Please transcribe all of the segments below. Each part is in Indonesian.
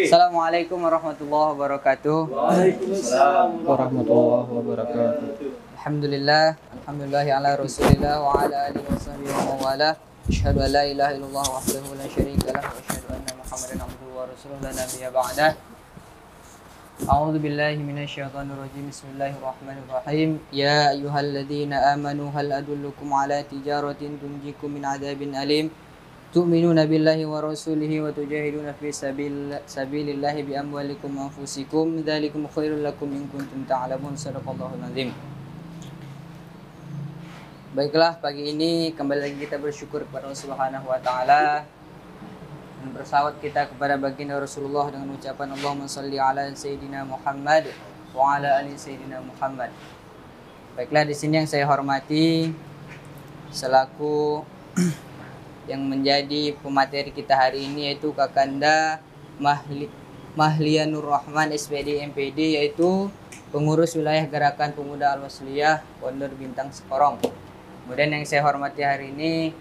Assalamualaikum warahmatullahi wabarakatuh. Waalaikumsalam warahmatullahi wabarakatuh. Alhamdulillah, alhamdulillahi ala rasulillah wa ala alihi wa sahbihi wa mawala. Asyhadu an la ilaha illallah wahdahu la syarika lah wa asyhadu anna Muhammadan abduhu wa rasuluhu la nabiyya ba'dah. A'udzu billahi minasyaitonir rajim. Bismillahirrahmanirrahim. Ya ayyuhalladzina amanu hal adullukum ala tijaratin tunjikum min adzabin alim. Tu'minuna billahi wa rasulihi wa tujahiduna fi sabilillahi bi amwalikum wa anfusikum dzalikum khairul lakum in kuntum ta'lamun. Shadaqallahul azim. Baiklah, pagi ini kembali lagi kita bersyukur kepada Allah Subhanahu wa taala dan bersalawat kita kepada baginda Rasulullah dengan ucapan Allahumma shalli ala sayyidina Muhammad wa ala ali sayyidina Muhammad. Baiklah, di sini yang saya hormati selaku yang menjadi pemateri kita hari ini yaitu Kakanda Mahlia Nur Rahman SPD MPD, yaitu pengurus wilayah Gerakan Pemuda Al-Wasliyah Pondok Bintang Sekorong. Kemudian yang saya hormati hari ini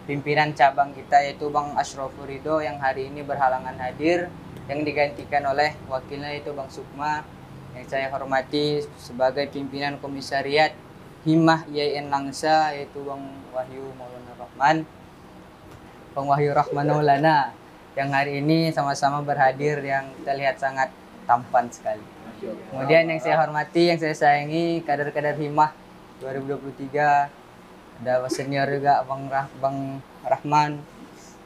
pimpinan cabang kita yaitu Bang Ashrafur Ridho yang hari ini berhalangan hadir, yang digantikan oleh wakilnya yaitu Bang Sukma. Yang saya hormati sebagai pimpinan komisariat Himmah IAIN Langsa yaitu Bang Wahyu Maulana Rahman, Bang Wahyu Rahman Maulana, yang hari ini sama-sama berhadir, yang kita lihat sangat tampan sekali. Kemudian yang saya hormati, yang saya sayangi, kader-kader Himmah 2023, ada senior juga Bang Rahman.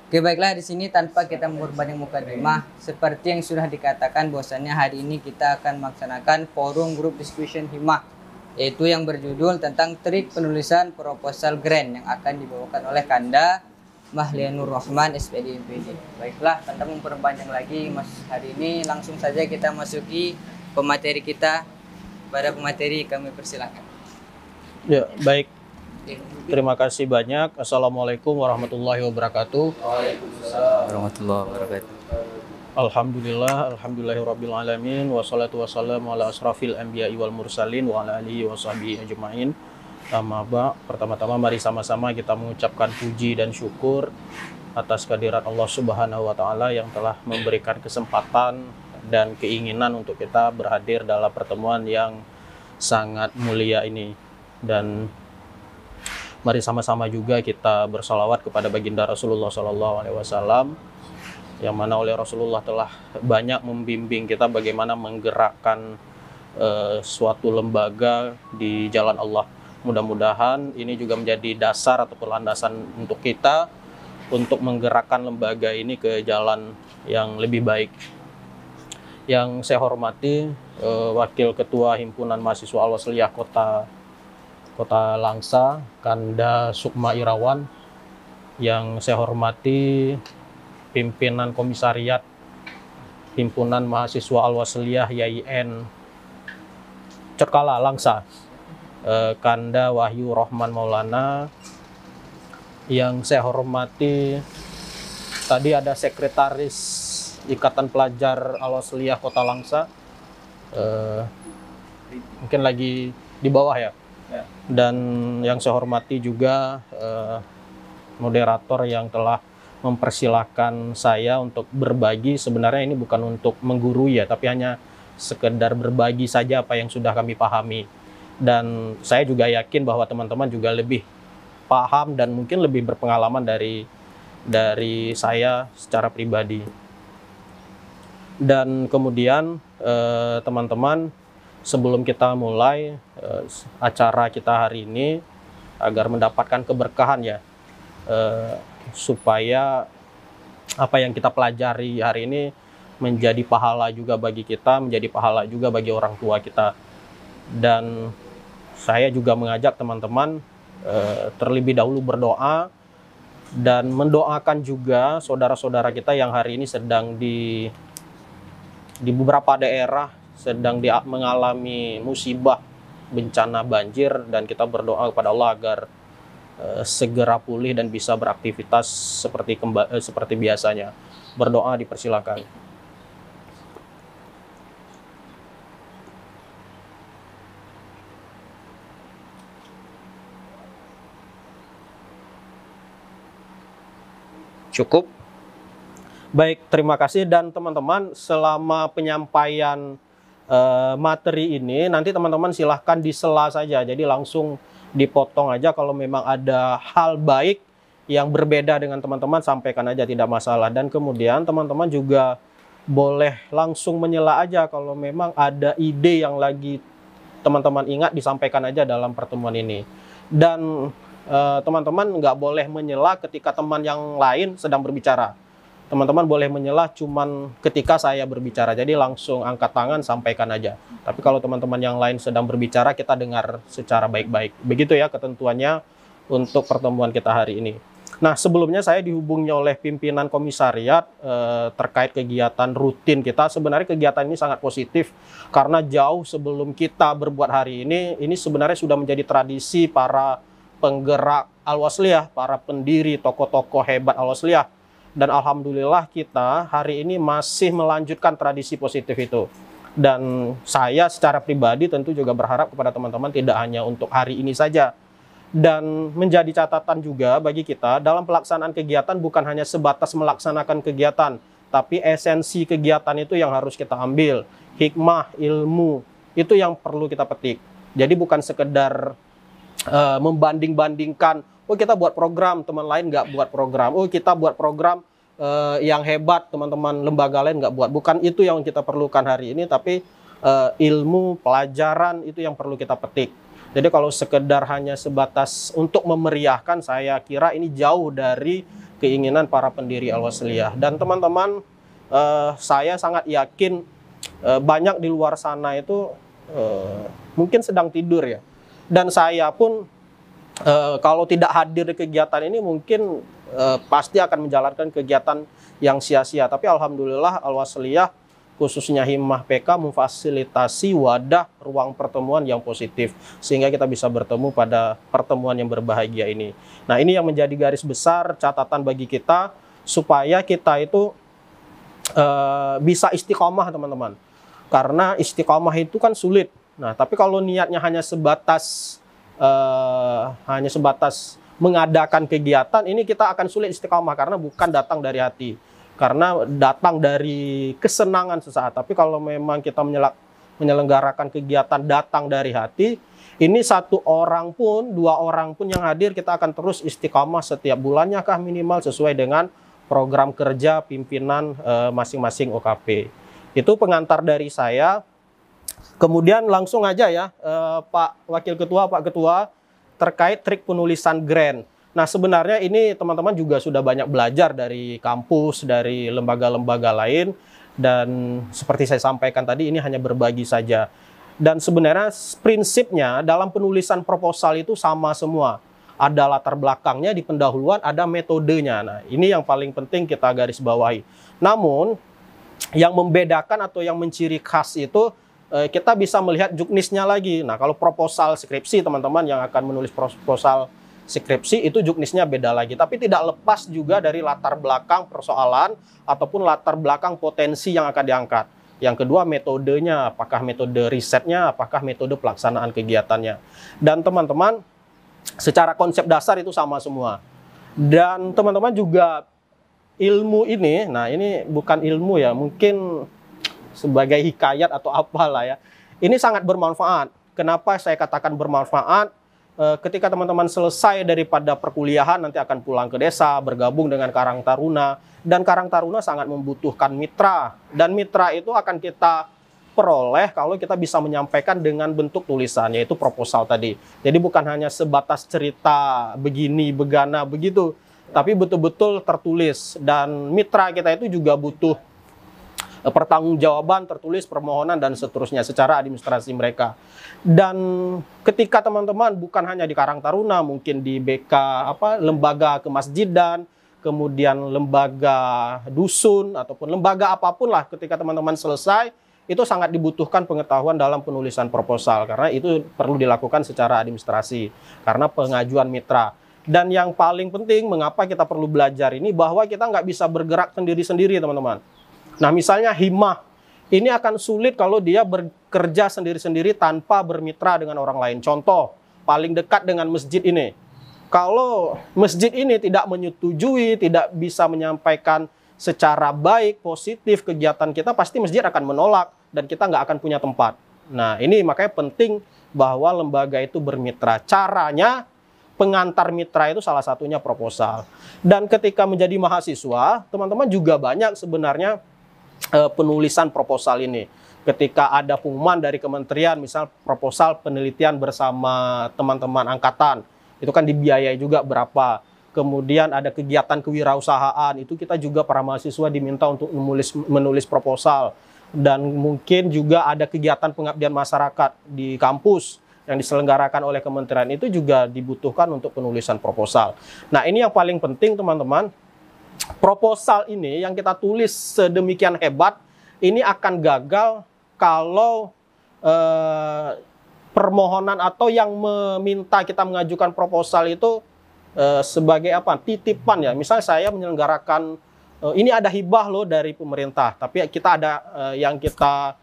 Oke, baiklah, di sini tanpa kita memperbanyak mukadimah, seperti yang sudah dikatakan bahwasannya hari ini kita akan melaksanakan forum group discussion Himmah, yaitu yang berjudul tentang trik penulisan proposal grant yang akan dibawakan oleh Kanda Mahlia Nur Rahman SPD MPD. Baiklah, tanpa memperpanjang lagi Mas, hari ini langsung saja kita masuki pemateri kita. Pada pemateri kami persilakan. Ya, baik. Terima kasih banyak. Assalamualaikum warahmatullahi wabarakatuh. Waalaikumsalam warahmatullahi wabarakatuh. Alhamdulillahirabbil alamin wassalatu wassalamu ala asrafil anbiya'i wal mursalin wa ala alihi wa sahbihi ajmain. Pertama-tama mari sama-sama kita mengucapkan puji dan syukur atas kehadirat Allah Subhanahu wa taala yang telah memberikan kesempatan dan keinginan untuk kita berhadir dalam pertemuan yang sangat mulia ini. Dan mari sama-sama juga kita bersalawat kepada baginda Rasulullah SAW, yang mana oleh Rasulullah telah banyak membimbing kita bagaimana menggerakkan suatu lembaga di jalan Allah. Mudah-mudahan ini juga menjadi dasar atau landasan untuk kita untuk menggerakkan lembaga ini ke jalan yang lebih baik. Yang saya hormati Wakil Ketua Himpunan Mahasiswa Al-Wasliyah Kota Langsa, Kanda Sukma Irawan. Yang saya hormati pimpinan komisariat Himpunan Mahasiswa Al-Wasliyah YIN Cekala Langsa, Kanda Wahyu Rahman Maulana. Yang saya hormati tadi ada Sekretaris Ikatan Pelajar Al-Wasliyah Kota Langsa, mungkin lagi di bawah ya. Dan yang saya hormati juga moderator yang telah mempersilahkan saya untuk berbagi. Sebenarnya ini bukan untuk menggurui ya, tapi hanya sekedar berbagi saja apa yang sudah kami pahami. Dan saya juga yakin bahwa teman-teman juga lebih paham dan mungkin lebih berpengalaman dari saya secara pribadi. Dan kemudian teman-teman, sebelum kita mulai acara kita hari ini, agar mendapatkan keberkahan ya, supaya apa yang kita pelajari hari ini menjadi pahala juga bagi kita, menjadi pahala juga bagi orang tua kita. Dan saya juga mengajak teman-teman terlebih dahulu berdoa dan mendoakan juga saudara-saudara kita yang hari ini sedang di beberapa daerah sedang mengalami musibah bencana banjir, dan kita berdoa kepada Allah agar segera pulih dan bisa beraktivitas seperti biasanya. Berdoa dipersilakan. Cukup? Baik, terima kasih. Dan teman-teman, selama penyampaian materi ini, nanti teman-teman silahkan disela saja. Jadi langsung dipotong aja kalau memang ada hal baik yang berbeda dengan teman-teman, sampaikan aja, tidak masalah. Dan kemudian teman-teman juga boleh langsung menyela aja kalau memang ada ide yang lagi teman-teman ingat, disampaikan aja dalam pertemuan ini. Dan teman-teman nggak boleh menyela ketika teman yang lain sedang berbicara. Teman-teman boleh menyela cuman ketika saya berbicara. Jadi langsung angkat tangan, sampaikan aja. Tapi kalau teman-teman yang lain sedang berbicara, kita dengar secara baik-baik. Begitu ya ketentuannya untuk pertemuan kita hari ini. Nah, sebelumnya saya dihubungi oleh pimpinan komisariat terkait kegiatan rutin kita. Sebenarnya kegiatan ini sangat positif karena jauh sebelum kita berbuat hari ini sebenarnya sudah menjadi tradisi para penggerak Al-Wasliyah, para pendiri, tokoh-tokoh hebat Al-Wasliyah. Dan alhamdulillah kita hari ini masih melanjutkan tradisi positif itu. Dan saya secara pribadi tentu juga berharap kepada teman-teman tidak hanya untuk hari ini saja. Dan menjadi catatan juga bagi kita dalam pelaksanaan kegiatan bukan hanya sebatas melaksanakan kegiatan, tapi esensi kegiatan itu yang harus kita ambil. Hikmah, ilmu, itu yang perlu kita petik. Jadi bukan sekedar membanding-bandingkan, oh kita buat program, teman lain nggak buat program. Oh kita buat program yang hebat, teman-teman lembaga lain nggak buat. Bukan itu yang kita perlukan hari ini, tapi ilmu, pelajaran itu yang perlu kita petik. Jadi kalau sekedar hanya sebatas untuk memeriahkan, saya kira ini jauh dari keinginan para pendiri Al-Wasliyah. Dan teman-teman, saya sangat yakin banyak di luar sana itu mungkin sedang tidur ya. Dan saya pun kalau tidak hadir di kegiatan ini mungkin pasti akan menjalankan kegiatan yang sia-sia. Tapi alhamdulillah Al-Wasliyah khususnya Himmah PK memfasilitasi wadah ruang pertemuan yang positif sehingga kita bisa bertemu pada pertemuan yang berbahagia ini. Nah, ini yang menjadi garis besar catatan bagi kita supaya kita itu bisa istiqomah, teman-teman. Karena istiqomah itu kan sulit. Nah, tapi kalau niatnya hanya sebatas mengadakan kegiatan, ini kita akan sulit istiqomah karena bukan datang dari hati. Karena datang dari kesenangan sesaat. Tapi kalau memang kita menyelenggarakan kegiatan datang dari hati, ini satu orang pun, dua orang pun yang hadir, kita akan terus istiqomah setiap bulannya kah minimal sesuai dengan program kerja pimpinan masing-masing OKP. Itu pengantar dari saya. Kemudian langsung aja ya, Pak Wakil Ketua, Pak Ketua, terkait trik penulisan grant. Nah, sebenarnya ini teman-teman juga sudah banyak belajar dari kampus, dari lembaga-lembaga lain. Dan seperti saya sampaikan tadi, ini hanya berbagi saja. Dan sebenarnya prinsipnya dalam penulisan proposal itu sama semua. Ada latar belakangnya di pendahuluan, ada metodenya. Nah, ini yang paling penting kita garis bawahi. Namun, yang membedakan atau yang menciri khas itu, kita bisa melihat juknisnya lagi. Nah, kalau proposal skripsi, teman-teman yang akan menulis proposal skripsi itu juknisnya beda lagi. Tapi tidak lepas juga dari latar belakang persoalan ataupun latar belakang potensi yang akan diangkat. Yang kedua, metodenya, apakah metode risetnya, apakah metode pelaksanaan kegiatannya. Dan teman-teman, secara konsep dasar itu sama semua. Dan teman-teman juga ilmu ini, nah ini bukan ilmu ya, mungkin sebagai hikayat atau apalah ya. Ini sangat bermanfaat. Kenapa saya katakan bermanfaat? Ketika teman-teman selesai daripada perkuliahan, nanti akan pulang ke desa, bergabung dengan Karang Taruna. Dan Karang Taruna sangat membutuhkan mitra. Dan mitra itu akan kita peroleh kalau kita bisa menyampaikan dengan bentuk tulisan, yaitu proposal tadi. Jadi bukan hanya sebatas cerita begini, begana, begitu. Tapi betul-betul tertulis. Dan mitra kita itu juga butuh pertanggungjawaban tertulis, permohonan, dan seterusnya secara administrasi mereka. Dan ketika teman-teman bukan hanya di Karang Taruna, mungkin di BK, lembaga kemasjidan, kemudian lembaga dusun, ataupun lembaga apapun lah, ketika teman-teman selesai, itu sangat dibutuhkan pengetahuan dalam penulisan proposal, karena itu perlu dilakukan secara administrasi, karena pengajuan mitra. Dan yang paling penting, mengapa kita perlu belajar ini, bahwa kita nggak bisa bergerak sendiri-sendiri, teman-teman. Nah, misalnya Himmah, ini akan sulit kalau dia bekerja sendiri-sendiri tanpa bermitra dengan orang lain. Contoh, paling dekat dengan masjid ini. Kalau masjid ini tidak menyetujui, tidak bisa menyampaikan secara baik, positif kegiatan kita, pasti masjid akan menolak dan kita nggak akan punya tempat. Nah, ini makanya penting bahwa lembaga itu bermitra. Caranya, pengantar mitra itu salah satunya proposal. Dan ketika menjadi mahasiswa, teman-teman juga banyak sebenarnya penulisan proposal ini. Ketika ada pengumuman dari kementerian, misal proposal penelitian bersama teman-teman angkatan, itu kan dibiayai juga berapa. Kemudian ada kegiatan kewirausahaan, itu kita juga para mahasiswa diminta untuk menulis proposal. Dan mungkin juga ada kegiatan pengabdian masyarakat di kampus yang diselenggarakan oleh kementerian, itu juga dibutuhkan untuk penulisan proposal. Nah, ini yang paling penting teman-teman, proposal ini yang kita tulis sedemikian hebat, ini akan gagal kalau permohonan atau yang meminta kita mengajukan proposal itu sebagai apa? Titipan ya. Misal saya menyelenggarakan ini ada hibah loh dari pemerintah, tapi kita ada yang kita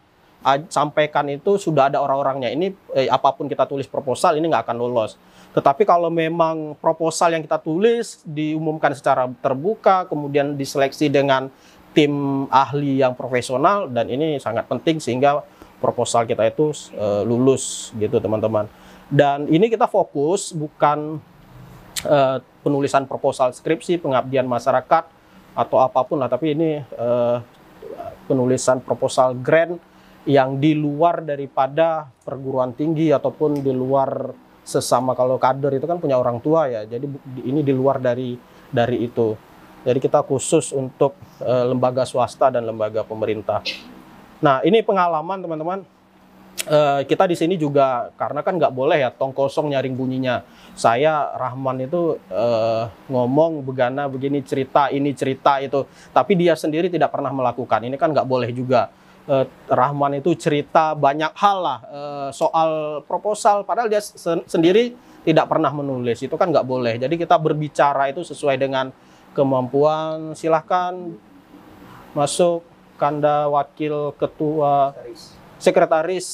sampaikan itu sudah ada orang-orangnya. Ini apapun kita tulis proposal ini nggak akan lolos. Tetapi kalau memang proposal yang kita tulis diumumkan secara terbuka, kemudian diseleksi dengan tim ahli yang profesional, dan ini sangat penting sehingga proposal kita itu lulus gitu teman-teman. Dan ini kita fokus bukan penulisan proposal skripsi, pengabdian masyarakat atau apapun lah, tapi ini penulisan proposal grant yang di luar daripada perguruan tinggi ataupun di luar sesama, kalau kader itu kan punya orang tua ya, jadi ini di luar dari itu. Jadi kita khusus untuk lembaga swasta dan lembaga pemerintah. Nah, ini pengalaman teman-teman. Kita di sini juga karena kan nggak boleh ya tong kosong nyaring bunyinya. Saya Rahman itu ngomong begana begini, cerita ini cerita itu, tapi dia sendiri tidak pernah melakukan. Ini kan nggak boleh juga. Rahman itu cerita banyak hal lah soal proposal, padahal dia sendiri tidak pernah menulis. Itu kan nggak boleh. Jadi kita berbicara itu sesuai dengan kemampuan. Silahkan masuk Kanda Wakil Ketua Sekretaris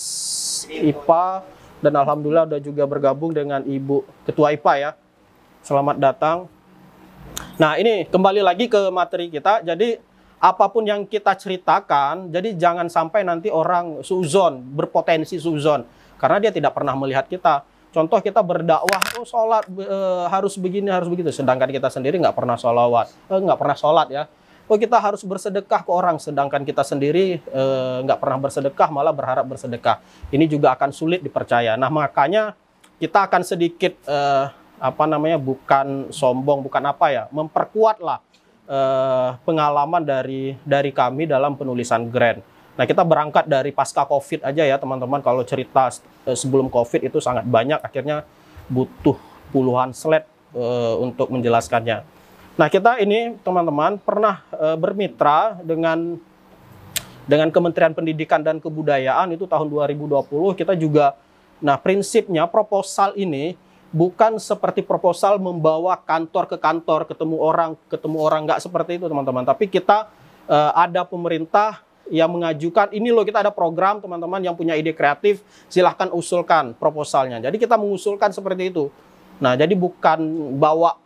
IPA, dan alhamdulillah udah juga bergabung dengan Ibu Ketua IPA ya. Selamat datang. Nah, ini kembali lagi ke materi kita. Jadi apapun yang kita ceritakan, jadi jangan sampai nanti orang suuzon, berpotensi suuzon, karena dia tidak pernah melihat kita. Contoh kita berdakwah, oh sholat harus begini, harus begitu, sedangkan kita sendiri nggak pernah nggak pernah sholat ya. Oh kita harus bersedekah ke orang, sedangkan kita sendiri nggak pernah bersedekah, malah berharap bersedekah. Ini juga akan sulit dipercaya. Nah makanya kita akan sedikit bukan sombong, bukan apa ya, memperkuatlah pengalaman dari kami dalam penulisan grant. Nah kita berangkat dari pasca COVID aja ya teman-teman. Kalau cerita sebelum COVID itu sangat banyak, akhirnya butuh puluhan slide untuk menjelaskannya. Nah kita ini teman-teman pernah bermitra dengan Kementerian Pendidikan dan Kebudayaan itu tahun 2020. Kita juga, nah prinsipnya proposal ini bukan seperti proposal membawa kantor ke kantor, ketemu orang, nggak seperti itu teman-teman. Tapi kita ada pemerintah yang mengajukan, ini loh kita ada program teman-teman yang punya ide kreatif, silahkan usulkan proposalnya. Jadi kita mengusulkan seperti itu. Nah jadi bukan bawa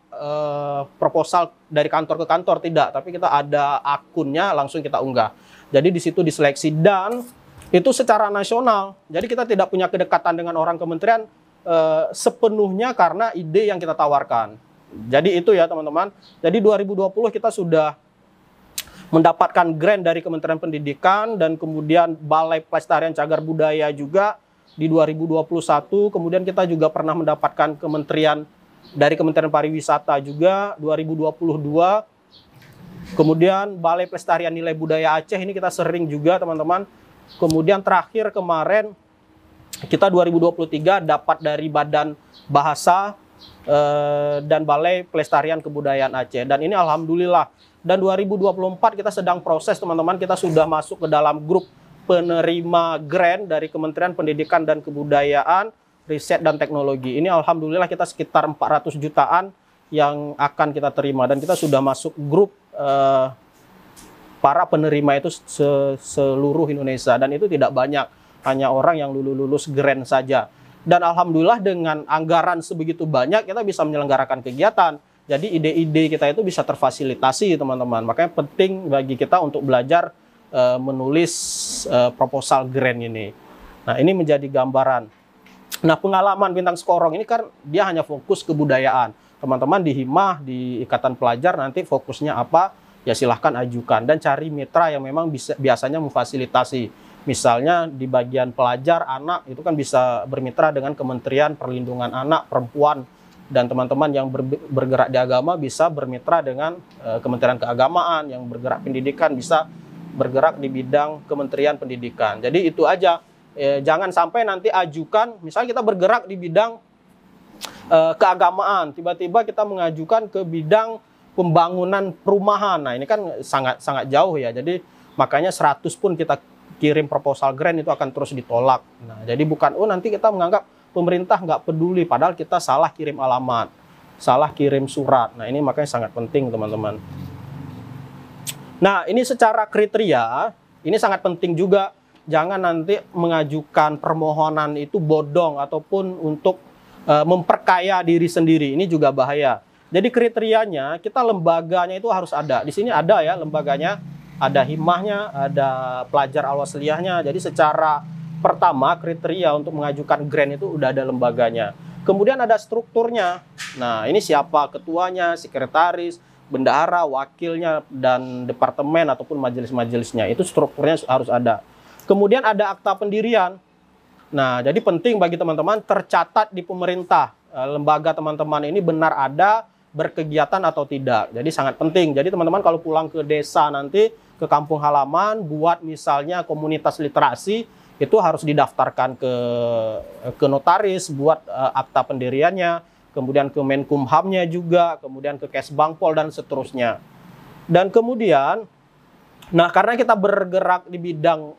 proposal dari kantor ke kantor, tidak, tapi kita ada akunnya, langsung kita unggah. Jadi di situ diseleksi, dan itu secara nasional. Jadi kita tidak punya kedekatan dengan orang kementerian sepenuhnya karena ide yang kita tawarkan. Jadi itu ya teman-teman. Jadi 2020 kita sudah mendapatkan grant dari Kementerian Pendidikan, dan kemudian Balai Pelestarian Cagar Budaya juga di 2021. Kemudian kita juga pernah mendapatkan dari Kementerian Pariwisata juga 2022. Kemudian Balai Pelestarian Nilai Budaya Aceh, ini kita sering juga teman-teman. Kemudian terakhir kemarin kita 2023 dapat dari Badan Bahasa dan Balai Pelestarian Kebudayaan Aceh. Dan ini alhamdulillah. Dan 2024 kita sedang proses teman-teman, kita sudah masuk ke dalam grup penerima grant dari Kementerian Pendidikan dan Kebudayaan, Riset dan Teknologi. Ini alhamdulillah kita sekitar 400 jutaan yang akan kita terima, dan kita sudah masuk grup para penerima itu seluruh Indonesia, dan itu tidak banyak, hanya orang yang lulus grant saja. Dan alhamdulillah dengan anggaran sebegitu banyak kita bisa menyelenggarakan kegiatan. Jadi ide-ide kita itu bisa terfasilitasi teman-teman. Makanya penting bagi kita untuk belajar menulis proposal grant ini. Nah ini menjadi gambaran. Nah pengalaman bintang Skorong ini kan dia hanya fokus kebudayaan. Teman-teman di Himah, di Ikatan Pelajar nanti fokusnya apa? Ya silahkan ajukan dan cari mitra yang memang biasanya memfasilitasi. Misalnya di bagian pelajar, anak itu kan bisa bermitra dengan Kementerian Perlindungan Anak, Perempuan, dan teman-teman yang bergerak di agama bisa bermitra dengan Kementerian Keagamaan, yang bergerak pendidikan bisa bergerak di bidang Kementerian Pendidikan. Jadi itu aja, jangan sampai nanti ajukan, misalnya kita bergerak di bidang keagamaan, tiba-tiba kita mengajukan ke bidang pembangunan perumahan. Nah ini kan sangat jauh ya, jadi makanya 100 pun kita kirim proposal grant itu akan terus ditolak. Nah jadi bukan, oh nanti kita menganggap pemerintah nggak peduli, padahal kita salah kirim alamat, salah kirim surat. Nah ini makanya sangat penting teman-teman. Nah ini secara kriteria, ini sangat penting juga. Jangan nanti mengajukan permohonan itu bodong ataupun untuk memperkaya diri sendiri. Ini juga bahaya. Jadi kriterianya, kita lembaganya itu harus ada. Di sini ada ya lembaganya, ada himahnya, ada pelajar al-wasliyahnya. Jadi secara pertama, kriteria untuk mengajukan grant itu udah ada lembaganya. Kemudian ada strukturnya. Nah, ini siapa ketuanya, sekretaris, bendahara, wakilnya, dan departemen ataupun majelis-majelisnya. Itu strukturnya harus ada. Kemudian ada akta pendirian. Nah, jadi penting bagi teman-teman tercatat di pemerintah. Lembaga teman-teman ini benar ada, berkegiatan atau tidak. Jadi sangat penting. Jadi teman-teman kalau pulang ke desa nanti, ke kampung halaman, buat misalnya komunitas literasi, itu harus didaftarkan ke notaris buat akta pendiriannya, kemudian ke Menkumhamnya juga, kemudian ke Kesbangpol dan seterusnya. Dan kemudian, nah karena kita bergerak di bidang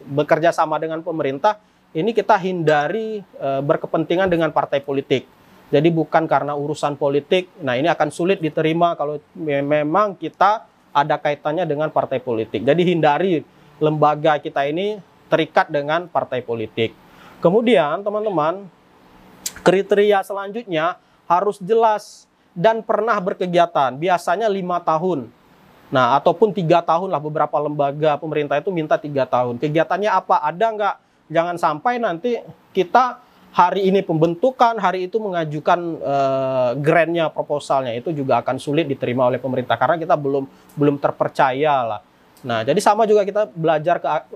bekerja sama dengan pemerintah, ini kita hindari berkepentingan dengan partai politik. Jadi bukan karena urusan politik, nah ini akan sulit diterima kalau memang kita ada kaitannya dengan partai politik. Jadi hindari lembaga kita ini terikat dengan partai politik. Kemudian teman-teman, kriteria selanjutnya harus jelas dan pernah berkegiatan, biasanya 5 tahun. Nah, ataupun 3 tahun lah, beberapa lembaga pemerintah itu minta 3 tahun. Kegiatannya apa? Ada nggak? Jangan sampai nanti kita hari ini pembentukan, hari itu mengajukan grantnya, proposalnya, itu juga akan sulit diterima oleh pemerintah karena kita belum terpercaya lah. Nah, jadi sama juga kita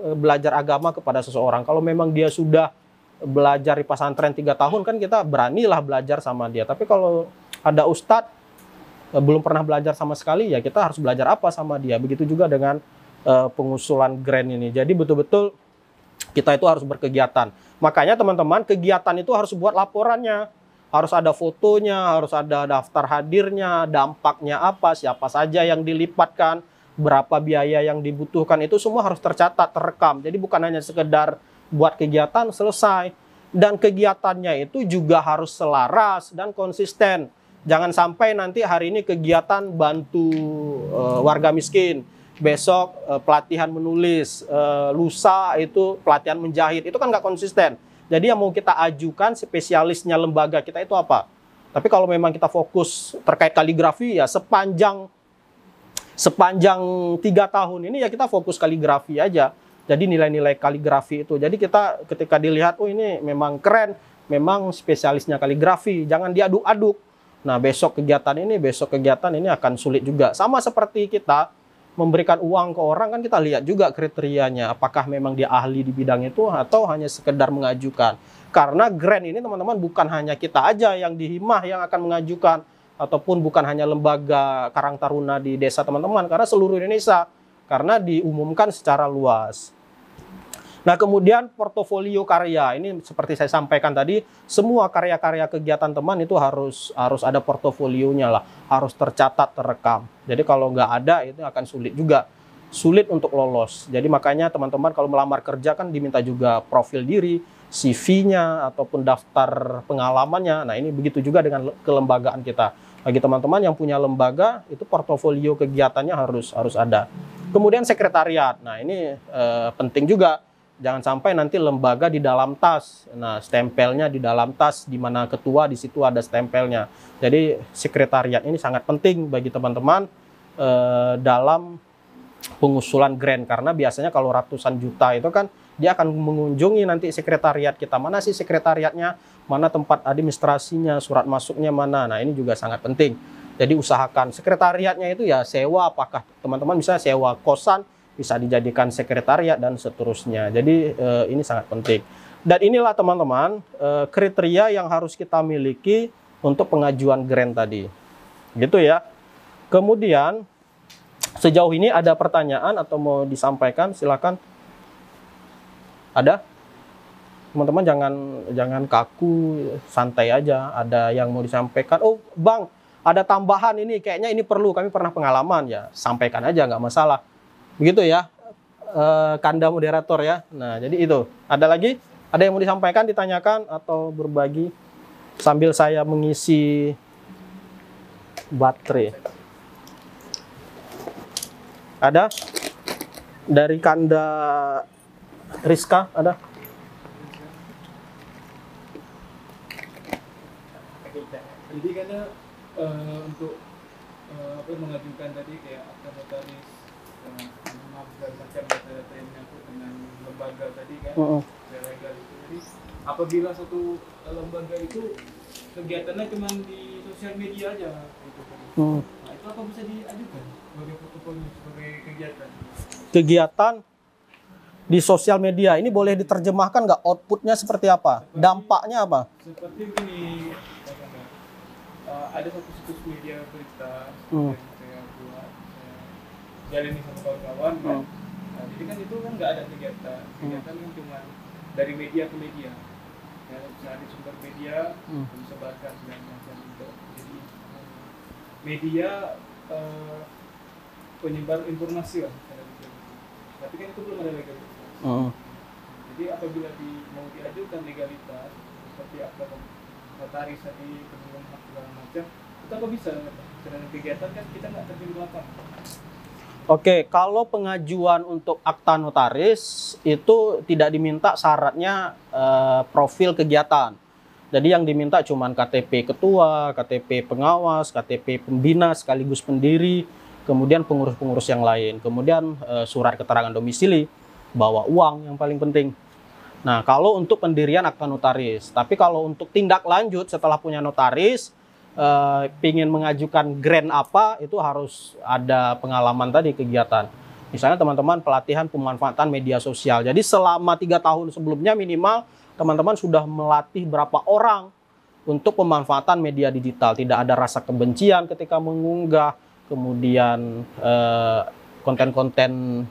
belajar agama kepada seseorang. Kalau memang dia sudah belajar di pesantren 3 tahun, kan kita beranilah belajar sama dia. Tapi kalau ada ustadz belum pernah belajar sama sekali, ya kita harus belajar apa sama dia. Begitu juga dengan pengusulan grant ini. Jadi betul-betul kita itu harus berkegiatan. Makanya teman-teman, kegiatan itu harus buat laporannya. Harus ada fotonya, harus ada daftar hadirnya, dampaknya apa, siapa saja yang dilipatkan, berapa biaya yang dibutuhkan, itu semua harus tercatat, terekam. Jadi bukan hanya sekedar buat kegiatan selesai. Dan kegiatannya itu juga harus selaras dan konsisten. Jangan sampai nanti hari ini kegiatan bantu warga miskin, besok pelatihan menulis, lusa itu pelatihan menjahit, itu kan nggak konsisten. Jadi yang mau kita ajukan spesialisnya lembaga kita itu apa? Tapi kalau memang kita fokus terkait kaligrafi, ya sepanjang 3 tahun ini ya kita fokus kaligrafi aja. Jadi nilai-nilai kaligrafi itu. Jadi kita ketika dilihat, oh ini memang keren, memang spesialisnya kaligrafi, jangan diaduk-aduk. Nah besok kegiatan ini akan sulit juga. Sama seperti kita memberikan uang ke orang, kan kita lihat juga kriterianya. Apakah memang dia ahli di bidang itu atau hanya sekedar mengajukan. Karena grant ini teman-teman bukan hanya kita aja yang di Himah yang akan mengajukan. Ataupun bukan hanya lembaga Karang Taruna di desa teman-teman, karena seluruh Indonesia, karena diumumkan secara luas. Nah kemudian portofolio karya, ini seperti saya sampaikan tadi, semua karya-karya kegiatan teman itu harus ada portofolionya lah, harus tercatat, terekam. Jadi kalau nggak ada itu akan sulit juga, sulit untuk lolos. Jadi makanya teman-teman kalau melamar kerja kan diminta juga profil diri, CV-nya ataupun daftar pengalamannya. Nah ini begitu juga dengan kelembagaan kita. Bagi teman-teman yang punya lembaga, itu portofolio kegiatannya harus ada. Kemudian sekretariat. Nah ini penting juga. Jangan sampai nanti lembaga di dalam tas. Nah, stempelnya di dalam tas, di mana ketua di situ ada stempelnya. Jadi sekretariat ini sangat penting bagi teman-teman dalam pengusulan grant, karena biasanya kalau ratusan juta itu kan dia akan mengunjungi nanti sekretariat kita. Mana sih sekretariatnya? Mana tempat administrasinya, surat masuknya mana? Nah, ini juga sangat penting. Jadi usahakan sekretariatnya itu ya sewa, apakah teman-teman bisa sewa kosan, bisa dijadikan sekretariat dan seterusnya. Jadi ini sangat penting. Dan inilah teman-teman kriteria yang harus kita miliki untuk pengajuan grant tadi. Gitu ya. Kemudian sejauh ini ada pertanyaan atau mau disampaikan, silakan. Ada? Teman-teman jangan kaku, santai aja. Ada yang mau disampaikan. Oh, Bang, ada tambahan ini, kayaknya ini perlu, kami pernah pengalaman, ya sampaikan aja, nggak masalah. Begitu ya, Kanda moderator ya. Nah, jadi itu. Ada lagi? Ada yang mau disampaikan, ditanyakan, atau berbagi sambil saya mengisi baterai? Ada? Dari Kanda Rizka, ada? Jadi karena untuk mengajukan tadi kayak akta notaris, segala macam data-data yang menyangkut dengan lembaga tadi kan, legal itu. Jadi apabila satu lembaga itu kegiatannya cuma di sosial media aja, gitu. Nah, itu apa bisa diajukan sebagai portofolio, sebagai kegiatan? Kegiatan di sosial media ini boleh diterjemahkan nggak, outputnya seperti apa, dampaknya apa? Seperti begini, ada satu situs media berita yang saya buat, jalani sama kawan-kawan kan. Nah, jadi kan itu kan nggak ada kegiatan kan cuma dari media ke media. Ya, cari sumber media, disebarkan segala macam untuk jadi media penyebar informasi lah. Tapi kan itu belum ada legalitas. Jadi apabila mau diajukan legalitas seperti akta notaris tadi, penjualan hak segala macam, itu apa bisa? Dengan kegiatan kan kita nggak terjun di lapangan. Oke, kalau pengajuan untuk akta notaris itu tidak diminta syaratnya profil kegiatan. Jadi yang diminta cuma KTP ketua, KTP pengawas, KTP pembina sekaligus pendiri, kemudian pengurus-pengurus yang lain, kemudian surat keterangan domisili, bawa uang yang paling penting. Nah, kalau untuk pendirian akta notaris, tapi kalau untuk tindak lanjut setelah punya notaris, ingin mengajukan grant apa, itu harus ada pengalaman tadi kegiatan. Misalnya teman-teman pelatihan pemanfaatan media sosial. Jadi selama 3 tahun sebelumnya minimal teman-teman sudah melatih berapa orang untuk pemanfaatan media digital. Tidak ada rasa kebencian ketika mengunggah, kemudian konten-konten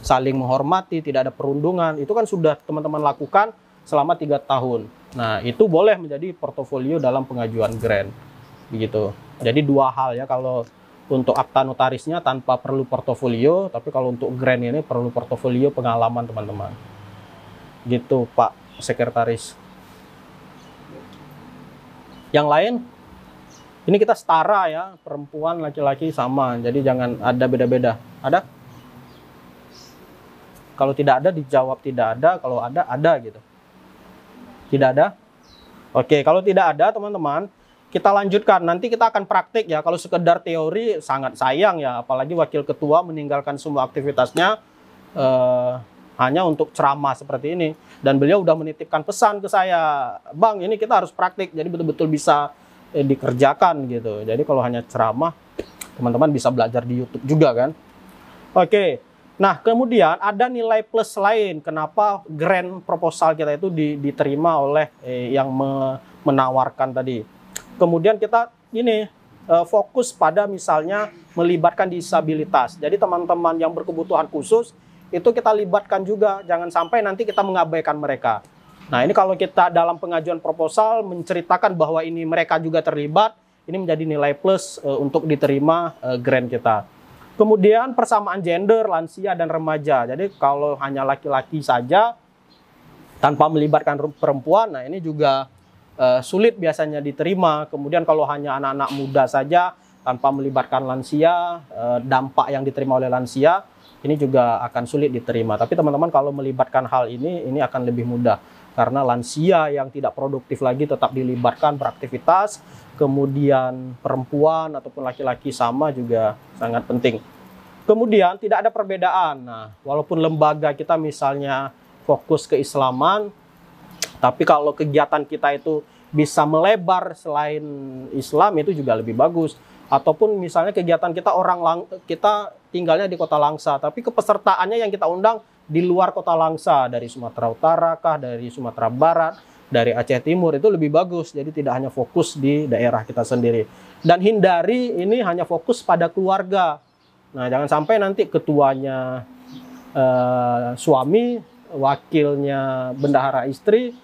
saling menghormati, tidak ada perundungan. Itu kan sudah teman-teman lakukan selama 3 tahun. Nah, itu boleh menjadi portofolio dalam pengajuan grant. Begitu. Jadi 2 hal ya, kalau untuk akta notarisnya tanpa perlu portofolio, tapi kalau untuk grant ini perlu portofolio pengalaman teman-teman. Gitu, Pak Sekretaris. Yang lain? Ini kita setara ya, perempuan, laki-laki sama. Jadi jangan ada beda-beda. Ada? Kalau tidak ada, dijawab tidak ada. Kalau ada gitu. Tidak ada? Oke, kalau tidak ada teman-teman, kita lanjutkan. Nanti kita akan praktik ya. Kalau sekedar teori sangat sayang ya. Apalagi wakil ketua meninggalkan semua aktivitasnya hanya untuk ceramah seperti ini. Dan beliau udah menitipkan pesan ke saya, Bang, ini kita harus praktik. Jadi betul-betul bisa dikerjakan gitu. Jadi kalau hanya ceramah, teman-teman bisa belajar di YouTube juga kan. Oke. Nah, kemudian ada nilai plus lain kenapa grant proposal kita itu diterima oleh yang menawarkan tadi. Kemudian kita ini fokus pada misalnya melibatkan disabilitas. Jadi teman-teman yang berkebutuhan khusus itu kita libatkan juga, jangan sampai nanti kita mengabaikan mereka. Nah, ini kalau kita dalam pengajuan proposal menceritakan bahwa ini mereka juga terlibat, ini menjadi nilai plus untuk diterima grant kita. Kemudian persamaan gender, lansia, dan remaja. Jadi kalau hanya laki-laki saja tanpa melibatkan perempuan, nah ini juga sulit biasanya diterima. Kemudian kalau hanya anak-anak muda saja tanpa melibatkan lansia, dampak yang diterima oleh lansia, ini juga akan sulit diterima. Tapi teman-teman kalau melibatkan hal ini akan lebih mudah. Karena lansia yang tidak produktif lagi tetap dilibatkan beraktivitas, kemudian perempuan ataupun laki-laki sama juga sangat penting. Kemudian tidak ada perbedaan. Nah, walaupun lembaga kita misalnya fokus keislaman, tapi kalau kegiatan kita itu bisa melebar selain Islam itu juga lebih bagus. Ataupun misalnya kegiatan kita kita tinggalnya di kota Langsa, tapi kepesertaannya yang kita undang di luar kota Langsa, dari Sumatera Utara kah, dari Sumatera Barat, dari Aceh Timur, itu lebih bagus. Jadi tidak hanya fokus di daerah kita sendiri. Dan hindari ini hanya fokus pada keluarga. Nah, jangan sampai nanti ketuanya suami, wakilnya bendahara istri,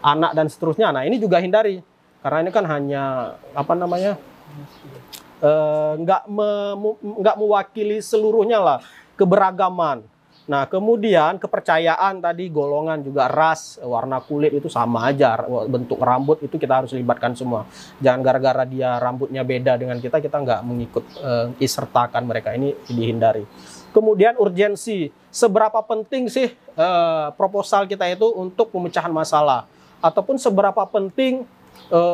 anak dan seterusnya. Nah, ini juga hindari. Karena ini kan hanya nggak mewakili seluruhnya lah, keberagaman. Nah, kemudian kepercayaan tadi, golongan juga, ras, warna kulit itu sama aja, bentuk rambut itu kita harus libatkan semua. Jangan gara-gara dia rambutnya beda dengan kita nggak mengikut sertakan mereka, ini dihindari. Kemudian urgensi, seberapa penting sih proposal kita itu untuk pemecahan masalah, ataupun seberapa penting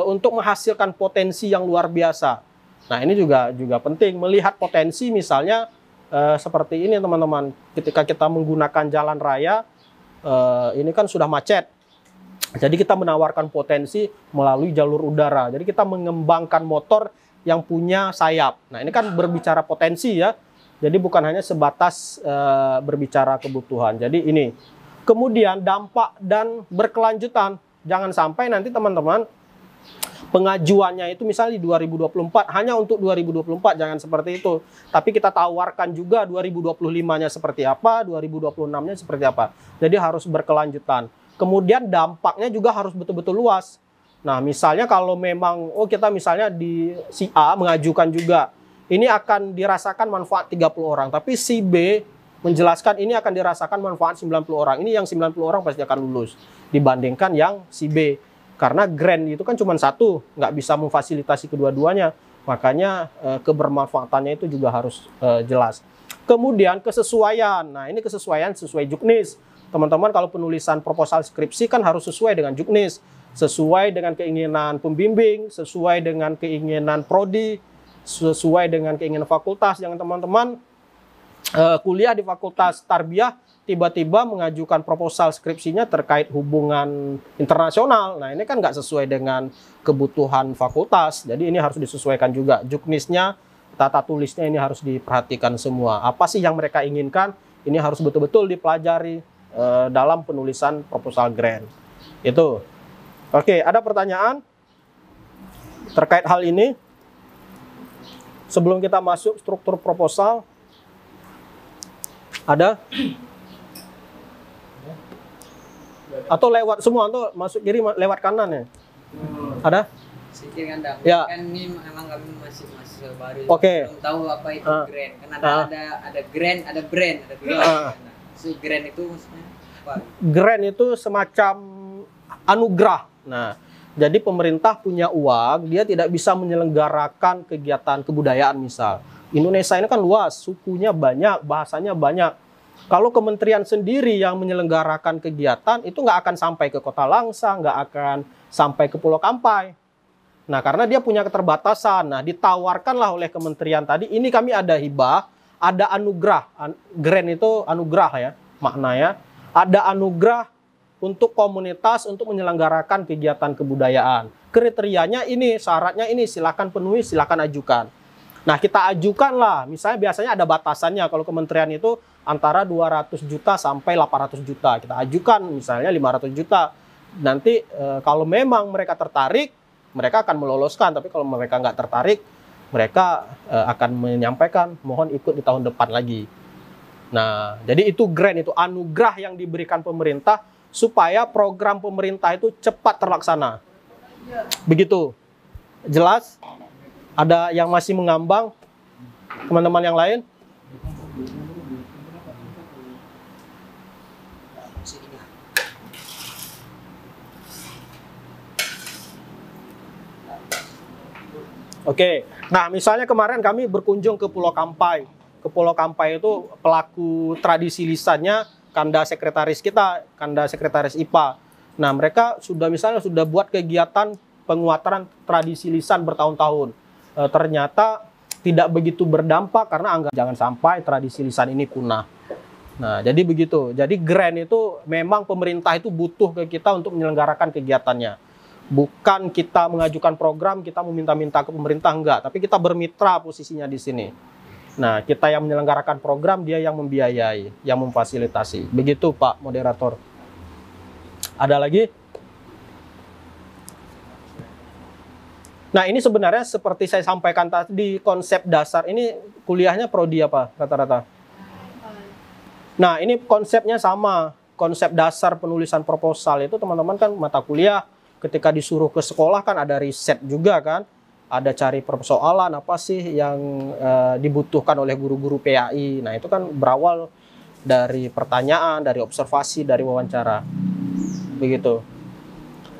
untuk menghasilkan potensi yang luar biasa. Nah, ini juga penting, melihat potensi misalnya seperti ini teman-teman, ketika kita menggunakan jalan raya, ini kan sudah macet. Jadi kita menawarkan potensi melalui jalur udara. Jadi kita mengembangkan motor yang punya sayap. Nah, ini kan berbicara potensi ya. Jadi bukan hanya sebatas berbicara kebutuhan. Jadi ini. Kemudian dampak dan berkelanjutan. Jangan sampai nanti teman-teman pengajuannya itu misalnya di 2024, hanya untuk 2024, jangan seperti itu. Tapi kita tawarkan juga 2025-nya seperti apa, 2026-nya seperti apa. Jadi harus berkelanjutan. Kemudian dampaknya juga harus betul-betul luas. Nah, misalnya kalau memang, kita misalnya di si A mengajukan juga, ini akan dirasakan manfaat 30 orang. Tapi si B menjelaskan ini akan dirasakan manfaat 90 orang. Ini yang 90 orang pasti akan lulus dibandingkan yang si B. Karena grant itu kan cuma satu, nggak bisa memfasilitasi kedua-duanya. Makanya kebermanfaatannya itu juga harus jelas. Kemudian kesesuaian. Nah, ini kesesuaian sesuai juknis. Teman-teman kalau penulisan proposal skripsi kan harus sesuai dengan juknis. Sesuai dengan keinginan pembimbing, sesuai dengan keinginan prodi, sesuai dengan keinginan fakultas. Jangan teman-teman kuliah di fakultas tarbiyah, tiba-tiba mengajukan proposal skripsinya terkait hubungan internasional. Nah, ini kan nggak sesuai dengan kebutuhan fakultas. Jadi ini harus disesuaikan juga. Juknisnya, tata tulisnya ini harus diperhatikan semua. Apa sih yang mereka inginkan? Ini harus betul-betul dipelajari dalam penulisan proposal grant. Itu. Oke, ada pertanyaan terkait hal ini? Sebelum kita masuk struktur proposal, ada? Atau lewat semua, atau masuk kiri lewat kanan ya? Ada? Sedikit kan, Ya. Kan ini memang kami masih baru, Oke. belum tahu apa itu grant. Kan ada grant, ada brand, ada dua. So, grant itu maksudnya apa? Grant itu semacam anugerah. Nah, jadi pemerintah punya uang, dia tidak bisa menyelenggarakan kegiatan kebudayaan misal. Indonesia ini kan luas, sukunya banyak, bahasanya banyak. Kalau kementerian sendiri yang menyelenggarakan kegiatan, itu nggak akan sampai ke Kota Langsa, nggak akan sampai ke Pulau Kampai. Nah, karena dia punya keterbatasan. Nah, ditawarkanlah oleh kementerian tadi, ini kami ada hibah, ada anugerah. Grant itu anugerah ya, maknanya. Ada anugerah untuk komunitas untuk menyelenggarakan kegiatan kebudayaan. Kriterianya ini, syaratnya ini, silakan penuhi, silakan ajukan. Nah, kita ajukanlah, misalnya biasanya ada batasannya, kalau kementerian itu antara 200 juta sampai 800 juta. Kita ajukan misalnya 500 juta. Nanti kalau memang mereka tertarik, mereka akan meloloskan. Tapi kalau mereka nggak tertarik, mereka akan menyampaikan mohon ikut di tahun depan lagi. Nah, jadi itu grant, itu anugerah yang diberikan pemerintah supaya program pemerintah itu cepat terlaksana. Begitu. Jelas? Ada yang masih mengambang? Teman-teman yang lain? Oke, nah misalnya kemarin kami berkunjung ke Pulau Kampai. ke Pulau Kampai itu pelaku tradisi lisannya Kanda sekretaris kita, Kanda sekretaris IPA. Nah, mereka sudah buat kegiatan penguatan tradisi lisan bertahun-tahun. Ternyata tidak begitu berdampak karena jangan sampai tradisi lisan ini punah. Nah, jadi begitu. Jadi grant itu memang pemerintah itu butuh ke kita untuk menyelenggarakan kegiatannya. Bukan kita mengajukan program, kita meminta-minta ke pemerintah, enggak. Tapi kita bermitra posisinya di sini. Nah, kita yang menyelenggarakan program, dia yang membiayai, yang memfasilitasi. Begitu, Pak Moderator. Ada lagi? Nah, ini sebenarnya seperti saya sampaikan tadi, konsep dasar ini kuliahnya prodi apa rata-rata? Nah, ini konsepnya sama. Konsep dasar penulisan proposal itu teman-teman kan mata kuliah ketika disuruh ke sekolah kan ada riset juga kan. Ada cari persoalan apa sih yang dibutuhkan oleh guru-guru PAI. Nah, itu kan berawal dari pertanyaan, dari observasi, dari wawancara. Begitu.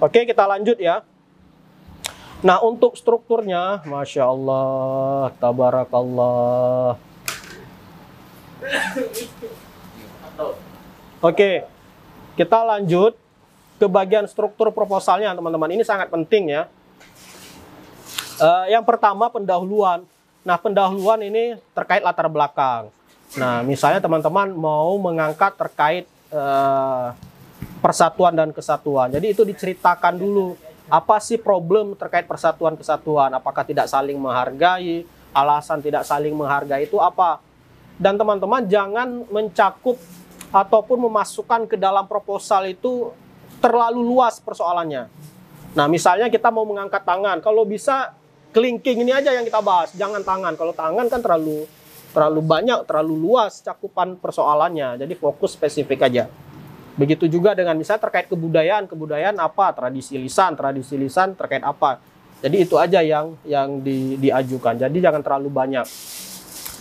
Oke, kita lanjut ya. Nah, untuk strukturnya, Masya Allah, Tabarakallah. Oke, kita lanjut ke bagian struktur proposalnya, teman-teman. Ini sangat penting ya. Yang pertama, pendahuluan. Nah, pendahuluan ini terkait latar belakang. Nah, misalnya teman-teman mau mengangkat terkait persatuan dan kesatuan. Jadi itu diceritakan dulu. Apa sih problem terkait persatuan kesatuan? Apakah tidak saling menghargai? Alasan tidak saling menghargai itu apa? Dan teman-teman jangan mencakup ataupun memasukkan ke dalam proposal itu terlalu luas persoalannya. Nah, misalnya kita mau mengangkat tangan, kalau bisa kelingking ini aja yang kita bahas, jangan tangan. Kalau tangan kan terlalu banyak, terlalu luas cakupan persoalannya. Jadi fokus spesifik aja. Begitu juga dengan misalnya terkait kebudayaan apa? Tradisi lisan terkait apa? Jadi itu aja yang diajukan. Jadi jangan terlalu banyak.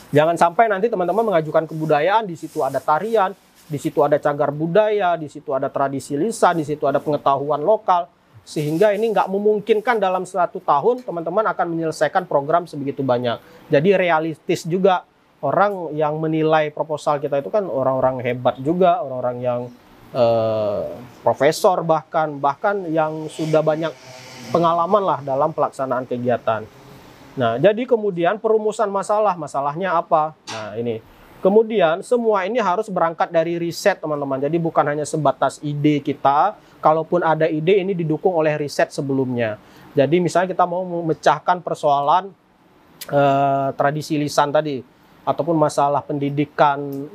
Jangan sampai nanti teman-teman mengajukan kebudayaan, di situ ada tarian, di situ ada cagar budaya, di situ ada tradisi lisan, di situ ada pengetahuan lokal, sehingga ini nggak memungkinkan dalam 1 tahun teman-teman akan menyelesaikan program sebegitu banyak. Jadi realistis juga, orang yang menilai proposal kita itu kan orang-orang hebat juga, orang-orang yang profesor bahkan yang sudah banyak pengalaman lah dalam pelaksanaan kegiatan. Nah, jadi kemudian perumusan masalahnya apa? Nah, ini. Kemudian semua ini harus berangkat dari riset, teman-teman. Jadi bukan hanya sebatas ide kita, kalaupun ada ide ini didukung oleh riset sebelumnya. Jadi misalnya kita mau memecahkan persoalan tradisi lisan tadi, ataupun masalah pendidikan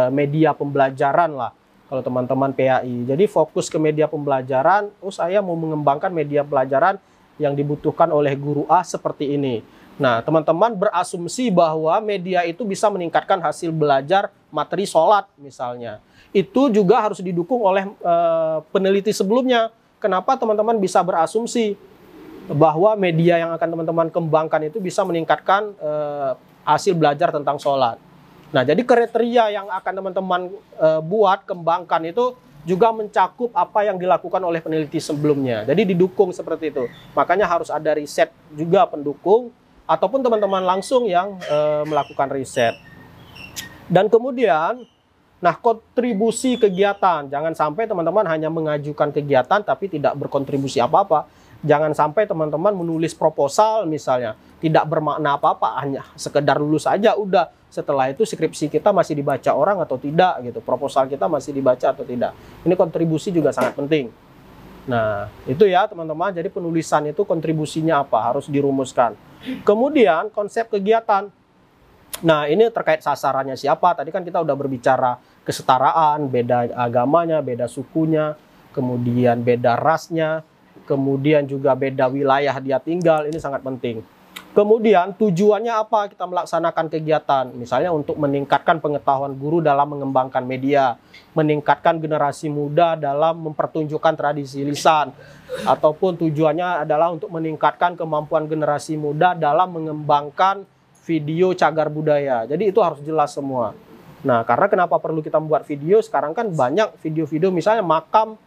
media pembelajaran lah, kalau teman-teman PAI. Jadi fokus ke media pembelajaran, saya mau mengembangkan media pelajaran yang dibutuhkan oleh guru A seperti ini. Nah, teman-teman berasumsi bahwa media itu bisa meningkatkan hasil belajar materi sholat misalnya. Itu juga harus didukung oleh peneliti sebelumnya. Kenapa teman-teman bisa berasumsi bahwa media yang akan teman-teman kembangkan itu bisa meningkatkan hasil belajar tentang sholat? Nah, jadi kriteria yang akan teman-teman kembangkan itu juga mencakup apa yang dilakukan oleh peneliti sebelumnya. Jadi didukung seperti itu. Makanya harus ada riset juga pendukung, ataupun teman-teman langsung yang melakukan riset. Dan kemudian, nah, kontribusi kegiatan. Jangan sampai teman-teman hanya mengajukan kegiatan tapi tidak berkontribusi apa-apa. Jangan sampai teman-teman menulis proposal misalnya, tidak bermakna apa-apa, hanya sekedar lulus aja udah. Setelah itu skripsi kita masih dibaca orang atau tidak gitu, proposal kita masih dibaca atau tidak. Ini kontribusi juga sangat penting. Nah, itu ya teman-teman, jadi penulisan itu kontribusinya apa, harus dirumuskan. Kemudian konsep kegiatan. Nah, ini terkait sasarannya siapa, tadi kan kita udah berbicara kesetaraan, beda agamanya, beda sukunya, kemudian beda rasnya, kemudian juga beda wilayah dia tinggal, ini sangat penting. Kemudian tujuannya apa kita melaksanakan kegiatan? Misalnya untuk meningkatkan pengetahuan guru dalam mengembangkan media, meningkatkan generasi muda dalam mempertunjukkan tradisi lisan, ataupun tujuannya adalah untuk meningkatkan kemampuan generasi muda dalam mengembangkan video cagar budaya. Jadi itu harus jelas semua. Nah, karena kenapa perlu kita membuat video? Sekarang kan banyak video-video misalnya makam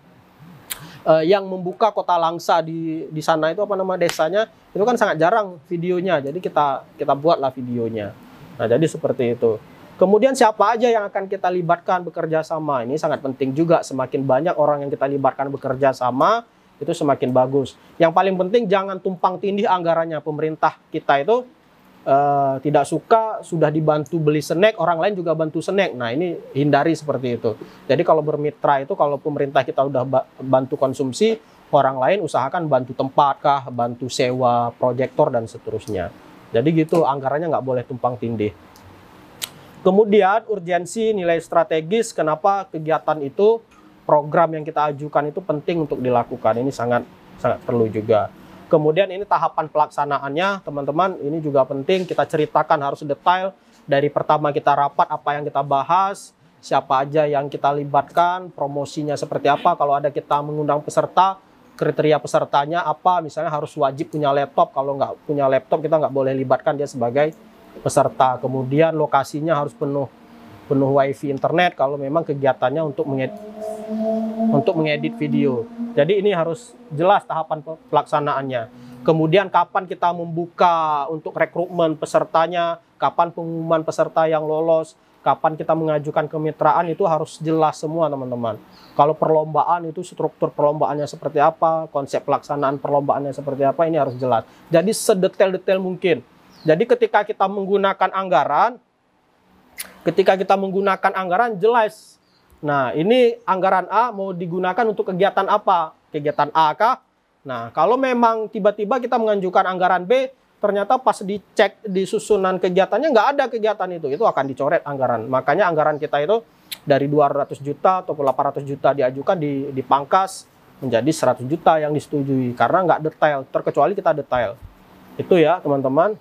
yang membuka kota Langsa di sana itu apa nama desanya, itu kan sangat jarang videonya. Jadi kita buatlah videonya. Nah, jadi seperti itu. Kemudian siapa aja yang akan kita libatkan bekerja sama? Ini sangat penting juga. Semakin banyak orang yang kita libatkan bekerja sama, itu semakin bagus. Yang paling penting jangan tumpang tindih anggarannya. Pemerintah kita itu tidak suka sudah dibantu beli snack, orang lain juga bantu snack. Nah, ini hindari seperti itu. Jadi kalau bermitra itu, kalau pemerintah kita udah bantu konsumsi, orang lain usahakan bantu tempat kah, bantu sewa proyektor dan seterusnya. Jadi gitu, anggarannya nggak boleh tumpang tindih. Kemudian urgensi, nilai strategis, kenapa kegiatan itu, program yang kita ajukan itu penting untuk dilakukan. Ini sangat perlu juga. Kemudian ini tahapan pelaksanaannya, teman-teman, ini juga penting. Kita ceritakan harus detail. Dari pertama kita rapat, apa yang kita bahas, siapa aja yang kita libatkan, promosinya seperti apa. Kalau ada kita mengundang peserta, kriteria pesertanya apa, misalnya harus wajib punya laptop. Kalau nggak punya laptop, kita nggak boleh libatkan dia sebagai peserta. Kemudian lokasinya harus penuh wifi internet kalau memang kegiatannya untuk mengedit video. Jadi ini harus jelas tahapan pelaksanaannya. Kemudian kapan kita membuka untuk rekrutmen pesertanya, kapan pengumuman peserta yang lolos, kapan kita mengajukan kemitraan, itu harus jelas semua, teman-teman. Kalau perlombaan itu struktur perlombaannya seperti apa, konsep pelaksanaan perlombaannya seperti apa, ini harus jelas. Jadi sedetail-detail mungkin. Jadi ketika kita menggunakan anggaran, jelas. Nah, ini anggaran A mau digunakan untuk kegiatan apa? Kegiatan A kah? Nah, kalau memang tiba-tiba kita mengajukan anggaran B, ternyata pas dicek di susunan kegiatannya nggak ada kegiatan itu akan dicoret anggaran. Makanya anggaran kita itu dari 200 juta atau 800 juta diajukan, dipangkas menjadi 100 juta yang disetujui. Karena nggak detail, terkecuali kita detail. Itu ya, teman-teman.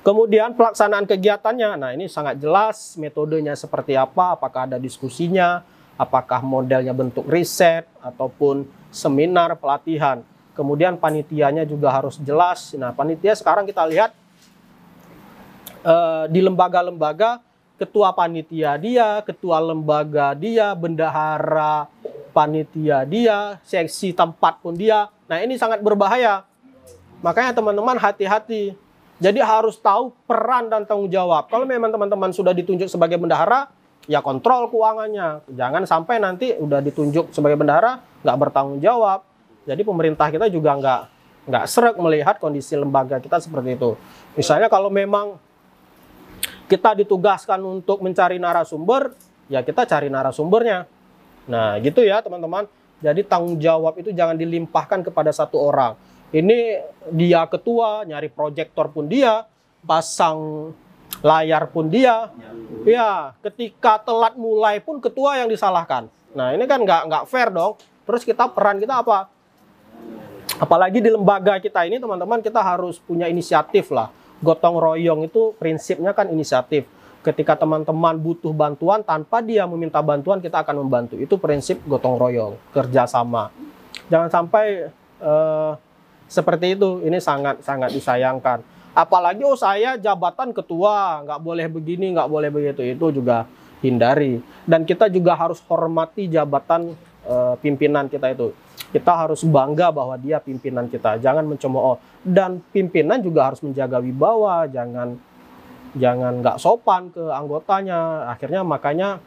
Kemudian pelaksanaan kegiatannya, nah ini sangat jelas metodenya seperti apa, apakah ada diskusinya, apakah modelnya bentuk riset, ataupun seminar, pelatihan. Kemudian panitianya juga harus jelas. Nah, panitia sekarang kita lihat di lembaga-lembaga, ketua panitia dia, ketua lembaga dia, bendahara panitia dia, seksi tempat pun dia. Nah, ini sangat berbahaya. Makanya teman-teman hati-hati. Jadi harus tahu peran dan tanggung jawab. Kalau memang teman-teman sudah ditunjuk sebagai bendahara, ya kontrol keuangannya. Jangan sampai nanti udah ditunjuk sebagai bendahara, nggak bertanggung jawab. Jadi pemerintah kita juga nggak sreg melihat kondisi lembaga kita seperti itu. Misalnya kalau memang kita ditugaskan untuk mencari narasumber, ya kita cari narasumbernya. Nah gitu ya teman-teman. Jadi tanggung jawab itu jangan dilimpahkan kepada satu orang. Ini dia ketua, nyari proyektor pun dia, pasang layar pun dia. Ya, ketika telat mulai pun ketua yang disalahkan. Nah, ini kan nggak fair dong. Terus peran kita apa? Apalagi di lembaga kita ini, teman-teman, kita harus punya inisiatif lah. Gotong royong itu prinsipnya kan inisiatif. Ketika teman-teman butuh bantuan, tanpa dia meminta bantuan, kita akan membantu. Itu prinsip gotong royong, kerjasama. Jangan sampai seperti itu, ini sangat disayangkan. Apalagi saya jabatan ketua, nggak boleh begini, nggak boleh begitu, itu juga hindari. Dan kita juga harus hormati jabatan pimpinan kita itu. Kita harus bangga bahwa dia pimpinan kita, jangan mencemooh. Dan pimpinan juga harus menjaga wibawa, jangan nggak sopan ke anggotanya. Akhirnya makanya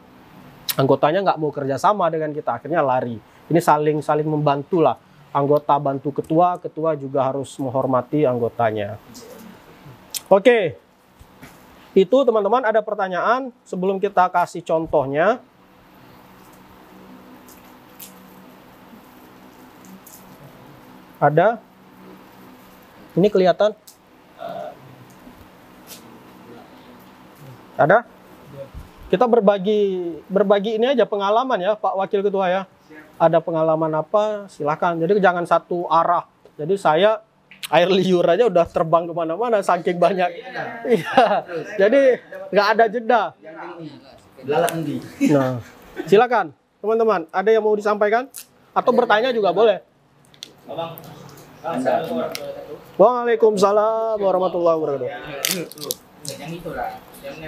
anggotanya nggak mau kerjasama dengan kita, akhirnya lari. Ini saling membantu lah. Anggota bantu ketua, ketua juga harus menghormati anggotanya. Oke, itu teman-teman ada pertanyaan sebelum kita kasih contohnya. Ada? Ini kelihatan? Ada? Kita berbagi ini aja pengalaman ya Pak Wakil Ketua ya. Ada pengalaman apa, silahkan. Jadi jangan satu arah. Jadi saya air liur aja udah terbang kemana-mana saking banyak. Iya. Jadi nggak ada jeda. Nah, silakan teman-teman. Ada yang mau disampaikan atau bertanya juga boleh. Waalaikumsalam warahmatullahi wabarakatuh. Yang itu lah, yang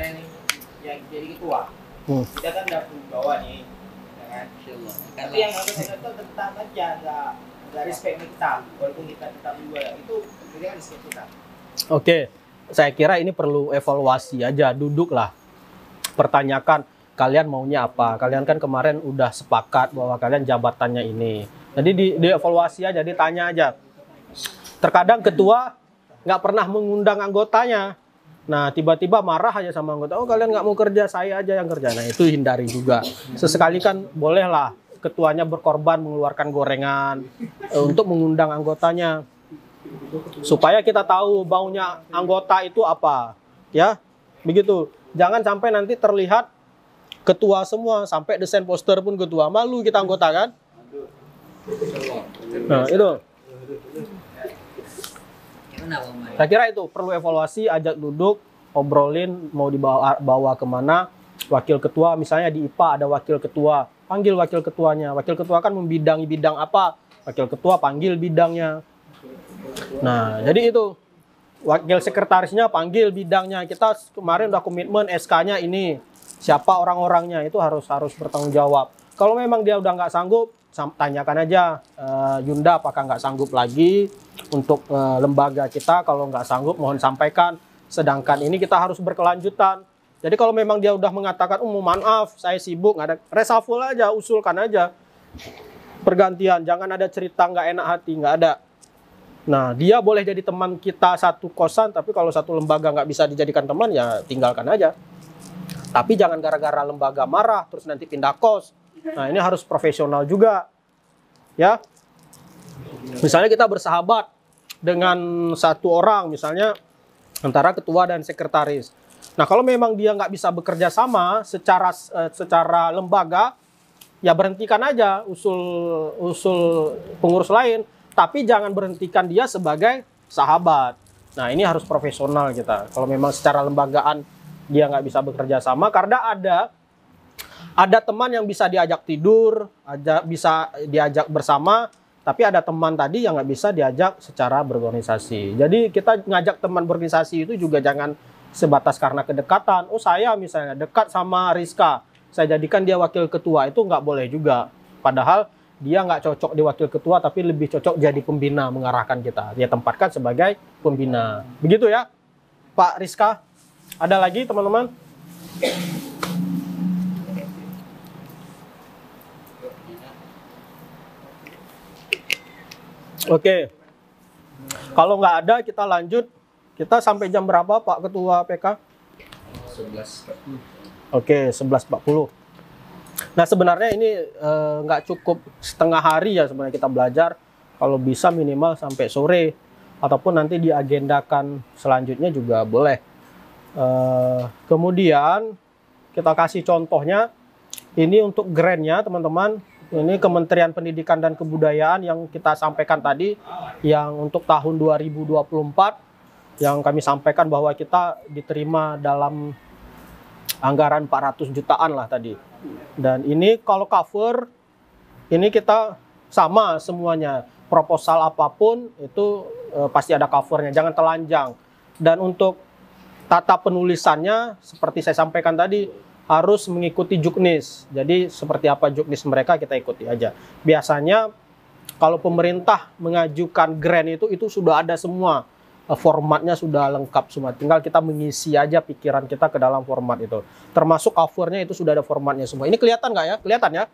jadi ketua. Kita kan udah bawa nih. Tapi yang anggota itu tetap aja nggak respect kita, walaupun kita tetap juga itu kan respect kita. Oke, saya kira ini perlu evaluasi aja, duduklah, pertanyakan kalian maunya apa. Kalian kan kemarin udah sepakat bahwa kalian jabatannya ini. Jadi dievaluasi aja, ditanya aja. Terkadang ketua nggak pernah mengundang anggotanya. Nah, tiba-tiba marah aja sama anggota. Oh, kalian nggak mau kerja, saya aja yang kerja. Nah, itu hindari juga. Sesekali kan bolehlah ketuanya berkorban mengeluarkan gorengan untuk mengundang anggotanya. Supaya kita tahu baunya anggota itu apa. Ya, begitu. Jangan sampai nanti terlihat ketua semua, sampai desain poster pun ketua. Malu kita anggota kan? Nah, itu. Saya kira itu perlu evaluasi, ajak duduk, obrolin mau dibawa kemana. Wakil ketua, misalnya di IPA ada wakil ketua, panggil wakil ketuanya. Wakil ketua kan membidangi bidang apa, wakil ketua panggil bidangnya. Nah, jadi itu wakil sekretarisnya panggil bidangnya. Kita kemarin udah komitmen SK-nya ini, siapa orang-orangnya, itu harus bertanggung jawab. Kalau memang dia udah nggak sanggup, tanyakan aja, Yunda apakah nggak sanggup lagi untuk lembaga kita. Kalau nggak sanggup mohon sampaikan. Sedangkan ini kita harus berkelanjutan. Jadi kalau memang dia udah mengatakan, maaf saya sibuk, nggak ada, reshuffle aja, usulkan aja pergantian. Jangan ada cerita nggak enak hati, nggak ada. Nah, dia boleh jadi teman kita satu kosan, tapi kalau satu lembaga nggak bisa dijadikan teman, ya tinggalkan aja. Tapi jangan gara-gara lembaga marah terus nanti pindah kos. Nah, ini harus profesional juga, ya. Misalnya kita bersahabat dengan satu orang, misalnya antara ketua dan sekretaris. Nah, kalau memang dia nggak bisa bekerja sama secara lembaga, ya berhentikan aja usul pengurus lain. Tapi jangan berhentikan dia sebagai sahabat. Nah, ini harus profesional kita. Kalau memang secara lembagaan dia nggak bisa bekerja sama, karena ada teman yang bisa diajak tidur, bisa diajak bersama, tapi ada teman tadi yang nggak bisa diajak secara berorganisasi. Jadi kita ngajak teman berorganisasi itu juga jangan sebatas karena kedekatan. Oh, saya misalnya dekat sama Rizka, saya jadikan dia wakil ketua, itu nggak boleh juga. Padahal dia nggak cocok di wakil ketua, tapi lebih cocok jadi pembina, mengarahkan kita. Dia tempatkan sebagai pembina. Begitu ya, Pak Rizka. Ada lagi teman-teman? Oke. Kalau nggak ada, kita lanjut. Kita sampai jam berapa, Pak Ketua PK? 11.40. Oke, 11.40. Nah, sebenarnya ini nggak cukup setengah hari ya sebenarnya kita belajar. Kalau bisa minimal sampai sore. Ataupun nanti diagendakan selanjutnya juga boleh. Kemudian kita kasih contohnya. Ini untuk grant-nya teman-teman. Ini Kementerian Pendidikan dan Kebudayaan yang kita sampaikan tadi. Yang untuk tahun 2024. Yang kami sampaikan bahwa kita diterima dalam anggaran 400 jutaan lah tadi. Dan ini kalau cover, ini kita sama semuanya. Proposal apapun itu pasti ada covernya, jangan telanjang. Dan untuk tata penulisannya, seperti saya sampaikan tadi, harus mengikuti juknis. Jadi seperti apa juknis mereka kita ikuti aja. Biasanya kalau pemerintah mengajukan grant itu sudah ada semua. Formatnya sudah lengkap semua, tinggal kita mengisi aja pikiran kita ke dalam format itu. Termasuk covernya itu sudah ada formatnya semua. Ini kelihatan nggak ya? Kelihatan ya?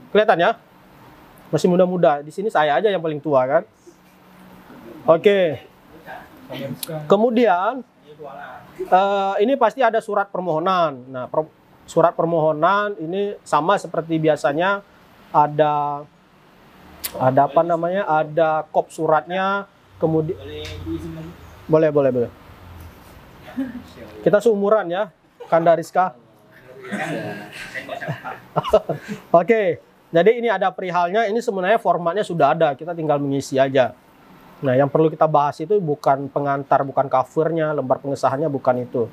Kelihatan ya? Masih muda-muda. Di sini saya aja yang paling tua kan? Oke. Kemudian ini pasti ada surat permohonan. Nah, surat permohonan ini sama seperti biasanya ada apa namanya? Ada kop suratnya. Kemudian boleh. Kita seumuran ya, Kanda Rizka. Oke, jadi ini ada perihalnya. Ini sebenarnya formatnya sudah ada, kita tinggal mengisi aja. Nah, yang perlu kita bahas itu bukan pengantar, bukan covernya, lembar pengesahannya bukan itu.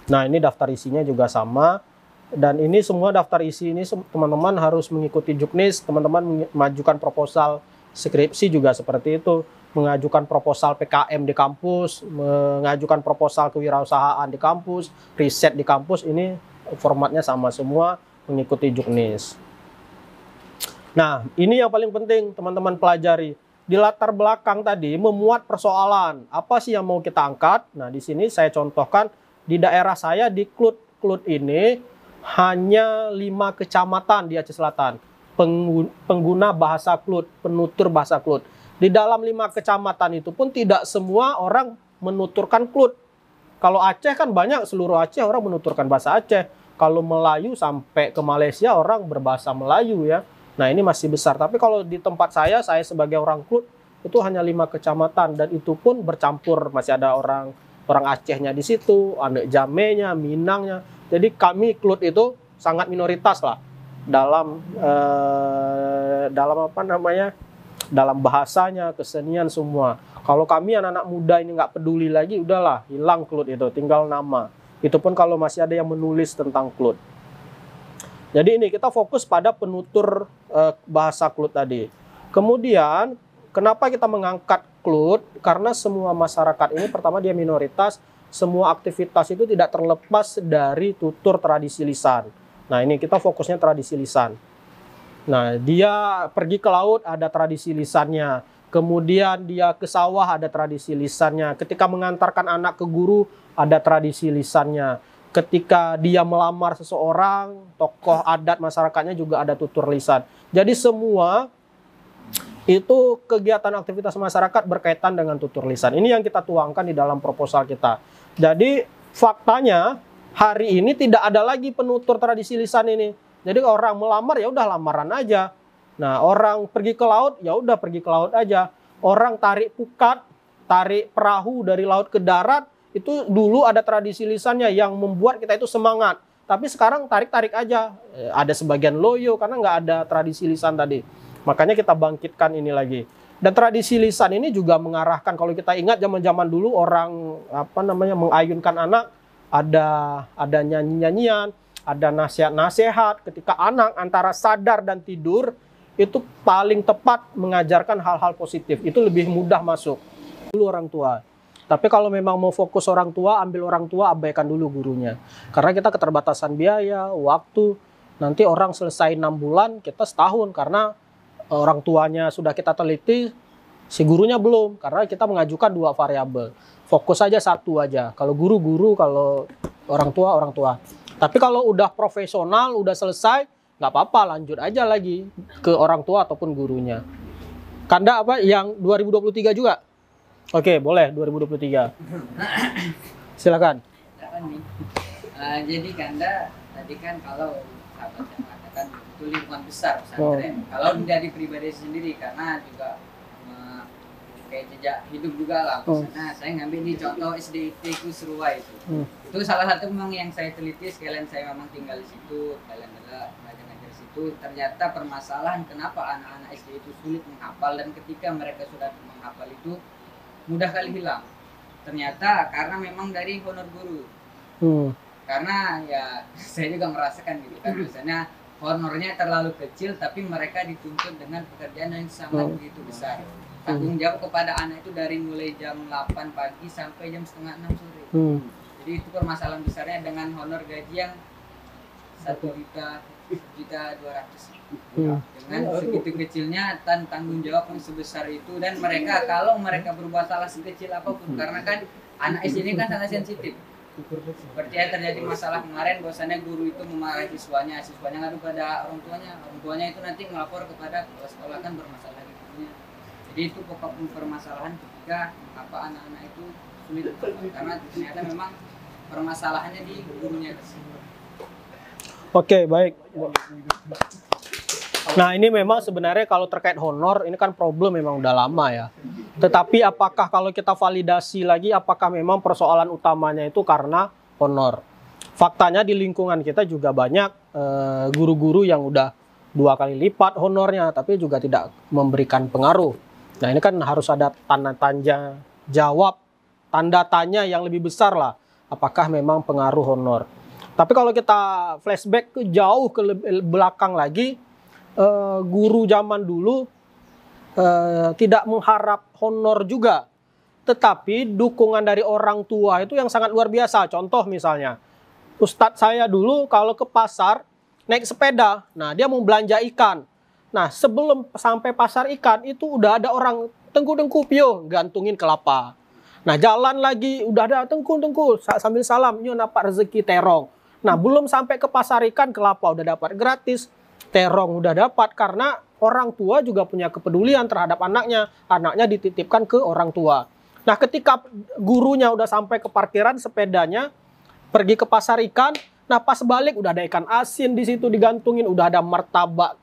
Nah, ini daftar isinya juga sama. Dan ini semua daftar isi ini teman-teman harus mengikuti juknis. Teman-teman mengajukan proposal skripsi juga seperti itu, mengajukan proposal PKM di kampus, mengajukan proposal kewirausahaan di kampus, riset di kampus, ini formatnya sama semua, mengikuti juknis. Nah, ini yang paling penting teman-teman pelajari. di latar belakang tadi memuat persoalan. Apa sih yang mau kita angkat? Nah, di sini saya contohkan di daerah saya di Klut ini hanya 5 kecamatan di Aceh Selatan. Pengguna bahasa Klut, penutur bahasa Klut. Di dalam 5 kecamatan itu pun tidak semua orang menuturkan Klut. Kalau Aceh kan banyak, seluruh Aceh orang menuturkan bahasa Aceh. Kalau Melayu sampai ke Malaysia orang berbahasa Melayu ya. Nah ini masih besar. Tapi kalau di tempat saya sebagai orang Klut itu hanya 5 kecamatan dan itu pun bercampur. Masih ada orang Acehnya di situ, anak Jamenya, Minangnya. Jadi kami Klut itu sangat minoritas lah dalam apa namanya, dalam bahasanya, kesenian semua. Kalau kami anak-anak muda ini nggak peduli lagi, udahlah hilang Klut itu, tinggal nama. Itu pun kalau masih ada yang menulis tentang Klut. Jadi ini kita fokus pada penutur bahasa Klut tadi. Kemudian kenapa kita mengangkat Klut? Karena semua masyarakat ini pertama dia minoritas, semua aktivitas itu tidak terlepas dari tutur tradisi lisan. Nah ini kita fokusnya tradisi lisan. Nah dia pergi ke laut ada tradisi lisannya. Kemudian dia ke sawah ada tradisi lisannya. Ketika mengantarkan anak ke guru ada tradisi lisannya. Ketika dia melamar seseorang, tokoh adat masyarakatnya juga ada tutur lisan. Jadi semua itu kegiatan aktivitas masyarakat berkaitan dengan tutur lisan. Ini yang kita tuangkan di dalam proposal kita. Jadi faktanya hari ini tidak ada lagi penutur tradisi lisan ini. Jadi orang melamar ya udah lamaran aja. Nah, orang pergi ke laut ya udah pergi ke laut aja. Orang tarik pukat, tarik perahu dari laut ke darat, itu dulu ada tradisi lisannya yang membuat kita itu semangat. Tapi sekarang tarik-tarik aja. Ada sebagian loyo karena nggak ada tradisi lisan tadi. Makanya kita bangkitkan ini lagi. Dan tradisi lisan ini juga mengarahkan, kalau kita ingat zaman-zaman dulu orang apa namanya mengayunkan anak, ada nyanyi-nyanyian, ada nasihat-nasihat. Ketika anak antara sadar dan tidur, itu paling tepat mengajarkan hal-hal positif. Itu lebih mudah masuk. Dulu orang tua. Tapi kalau memang mau fokus orang tua, ambil orang tua, abaikan dulu gurunya. Karena kita keterbatasan biaya, waktu. Nanti orang selesai 6 bulan, kita setahun. Karena orang tuanya sudah kita teliti, si gurunya belum. Karena kita mengajukan 2 variabel. Fokus aja 1 aja. Kalau guru-guru, kalau orang tua. Tapi kalau udah profesional, udah selesai, nggak apa-apa, lanjut aja lagi ke orang tua ataupun gurunya. Kanda apa? Yang 2023 juga? Oke, boleh 2023. Silakan. Jadi Kanda tadi kan kalau sahabat yang mengatakan itu lingkungan besar pesantren. Kalau dari pribadi sendiri karena juga kayak jejak hidup juga lah. Misalnya saya ngambil nih contoh SDIT Kusruwa itu. Itu salah satu memang yang saya teliti sekalian saya memang tinggal di situ, kalian adalah ngajar-ngajar di situ. Ternyata permasalahan kenapa anak-anak SD itu sulit menghafal dan ketika mereka sudah menghafal itu mudah kali hilang. Ternyata karena memang dari honor guru. Karena ya saya juga merasakan gitu kan, misalnya honornya terlalu kecil tapi mereka dituntut dengan pekerjaan yang sangat begitu besar. Tanggung jawab kepada anak itu dari mulai jam 8 pagi sampai jam setengah 6 sore. Jadi itu permasalahan besarnya dengan honor gaji yang 1.200.000. Dengan segitu kecilnya tanggung jawab yang sebesar itu, dan mereka kalau mereka berbuat salah sekecil apapun, karena kan anak SD ini kan sangat sensitif. Seperti yang terjadi masalah kemarin, bahwasannya guru itu memarahi siswanya ngadu pada orang tuanya itu nanti melapor kepada kepala sekolah, kan bermasalah di gurunya. Jadi itu pokok permasalahan ketika apa anak-anak itu sulit karena ternyata memang permasalahannya di gurunya. Oke, baik. Nah ini memang sebenarnya kalau terkait honor ini kan problem memang udah lama ya. Tetapi apakah kalau kita validasi lagi apakah memang persoalan utamanya itu karena honor? Faktanya di lingkungan kita juga banyak guru-guru yang udah 2 kali lipat honornya tapi juga tidak memberikan pengaruh. Nah ini kan harus ada tanda tanya yang lebih besar lah. Apakah memang pengaruh honor? Tapi kalau kita flashback ke jauh ke belakang lagi, guru zaman dulu tidak mengharap honor juga. Tetapi dukungan dari orang tua itu yang sangat luar biasa. Contoh misalnya, ustadz saya dulu kalau ke pasar naik sepeda, nah dia mau belanja ikan. Nah, sebelum sampai pasar ikan itu udah ada orang tengku-tengku pio gantungin kelapa. Nah, jalan lagi udah ada tengku-tengku sambil salam, nyo dapat rezeki terong. Nah, belum sampai ke pasar ikan kelapa udah dapat gratis, terong udah dapat karena orang tua juga punya kepedulian terhadap anaknya. Anaknya dititipkan ke orang tua. Nah, ketika gurunya udah sampai ke parkiran sepedanya, pergi ke pasar ikan, nah pas balik udah ada ikan asin di situ digantungin, udah ada martabak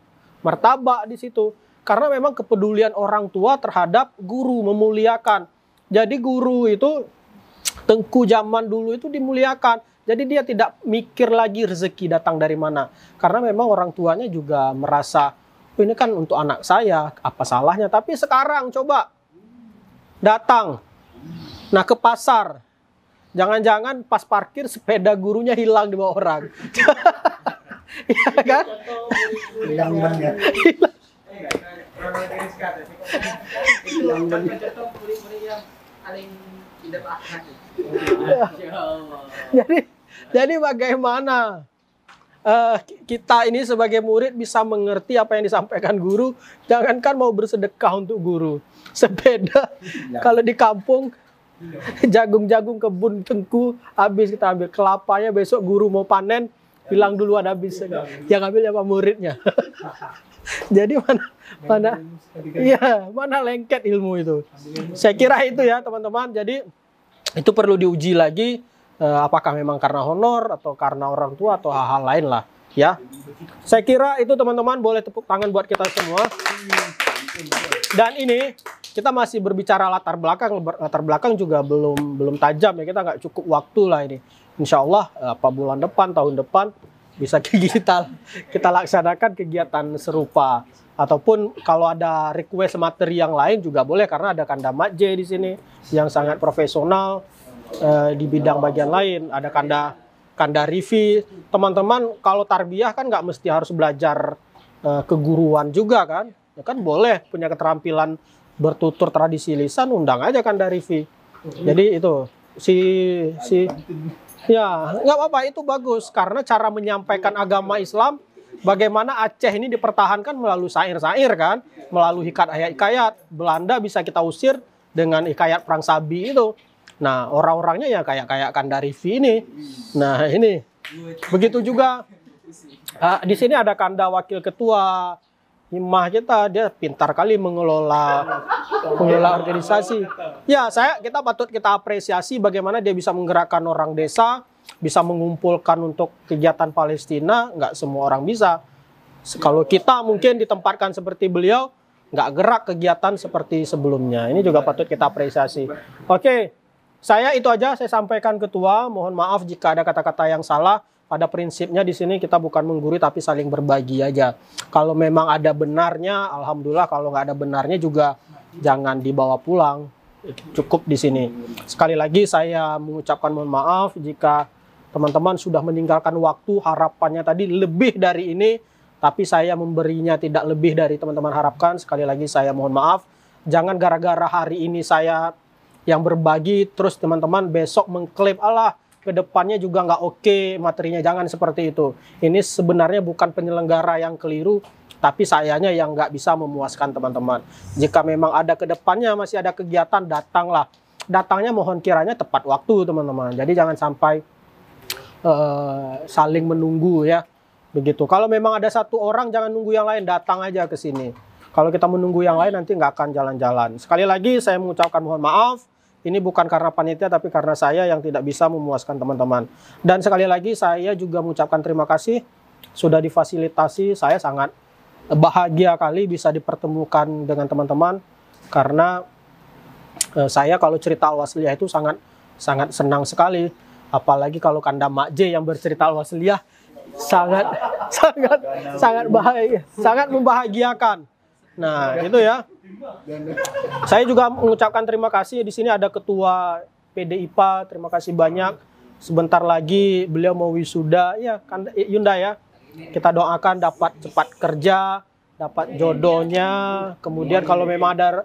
di situ. Karena memang kepedulian orang tua terhadap guru, memuliakan. Jadi guru itu tengku zaman dulu itu dimuliakan. Jadi dia tidak mikir lagi rezeki datang dari mana. Karena memang orang tuanya juga merasa, oh, ini kan untuk anak saya, apa salahnya. Tapi sekarang coba datang, nah ke pasar, jangan-jangan pas parkir sepeda gurunya hilang di bawah orang. Iya kan? Hilang banget. Jadi bagaimana kita ini sebagai murid bisa mengerti apa yang disampaikan guru? Jangankan mau bersedekah untuk guru, sepeda kalau di kampung jagung-jagung kebun tengku habis, kita ambil kelapanya, besok guru mau panen hilang duluan habis, yang ambil apa muridnya. Jadi mana lengket ilmu itu. Saya kira itu ya teman-teman. Jadi itu perlu diuji lagi, apakah memang karena honor atau karena orang tua atau hal-hal lain lah ya. Saya kira itu teman-teman, boleh tepuk tangan buat kita semua. Dan ini kita masih berbicara latar belakang juga belum tajam ya, kita nggak cukup waktu lah ini. Insya Allah apa bulan depan, tahun depan bisa kita laksanakan kegiatan serupa. Ataupun kalau ada request materi yang lain juga boleh, karena ada Kanda Mak J di sini yang sangat profesional di bidang bagian lain. Ada Kanda Rivi. Teman-teman kalau tarbiyah kan nggak mesti harus belajar keguruan juga kan. Ya kan boleh punya keterampilan bertutur tradisi lisan, undang aja Kanda Rivi. Jadi itu ya nggak apa-apa, itu bagus karena cara menyampaikan agama Islam, bagaimana Aceh ini dipertahankan melalui syair-syair kan, melalui hikayat-hikayat. Belanda bisa kita usir dengan hikayat Perang Sabi itu. Nah, orang-orangnya ya kayak Kanda Rivi ini. Nah, ini begitu juga di sini ada Kanda Wakil Ketua Himmah kita, dia pintar kali mengelola organisasi. Ya, kita patut kita apresiasi bagaimana dia bisa menggerakkan orang desa, bisa mengumpulkan untuk kegiatan Palestina. Nggak semua orang bisa. Kalau kita mungkin ditempatkan seperti beliau, nggak gerak kegiatan seperti sebelumnya. Ini juga patut kita apresiasi. Oke, saya itu aja saya sampaikan Ketua. Mohon maaf jika ada kata-kata yang salah. Pada prinsipnya di sini kita bukan menggurui tapi saling berbagi aja. Kalau memang ada benarnya, alhamdulillah. Kalau nggak ada benarnya juga jangan dibawa pulang. Cukup di sini. Sekali lagi saya mengucapkan mohon maaf jika teman-teman sudah meninggalkan waktu, harapannya tadi lebih dari ini, tapi saya memberinya tidak lebih dari teman-teman harapkan. Sekali lagi saya mohon maaf. Jangan gara-gara hari ini saya yang berbagi, terus teman-teman besok mengklaim, Allah, kedepannya juga nggak oke materinya. Jangan seperti itu. Ini sebenarnya bukan penyelenggara yang keliru, tapi sayanya yang nggak bisa memuaskan teman-teman. Jika memang ada kedepannya masih ada kegiatan, datanglah. Datangnya mohon kiranya tepat waktu teman-teman. Jadi jangan sampai saling menunggu ya. Begitu. Kalau memang ada satu orang, jangan nunggu yang lain, datang aja ke sini. Kalau kita menunggu yang lain nanti nggak akan jalan-jalan. Sekali lagi saya mengucapkan mohon maaf. Ini bukan karena panitia, tapi karena saya yang tidak bisa memuaskan teman-teman. Dan sekali lagi saya juga mengucapkan terima kasih sudah difasilitasi. Saya sangat bahagia kali bisa dipertemukan dengan teman-teman. Karena saya kalau cerita Al-Wasliyah itu sangat senang sekali. Apalagi kalau Kanda Mak J yang bercerita Al-Wasliyah, sangat bahagia, sangat membahagiakan. Nah, itu ya. Saya juga mengucapkan terima kasih. Di sini ada Ketua PDIPA, terima kasih banyak. Sebentar lagi beliau mau wisuda, ya Yunda ya. Kita doakan dapat cepat kerja, dapat jodohnya. Kemudian kalau memang ada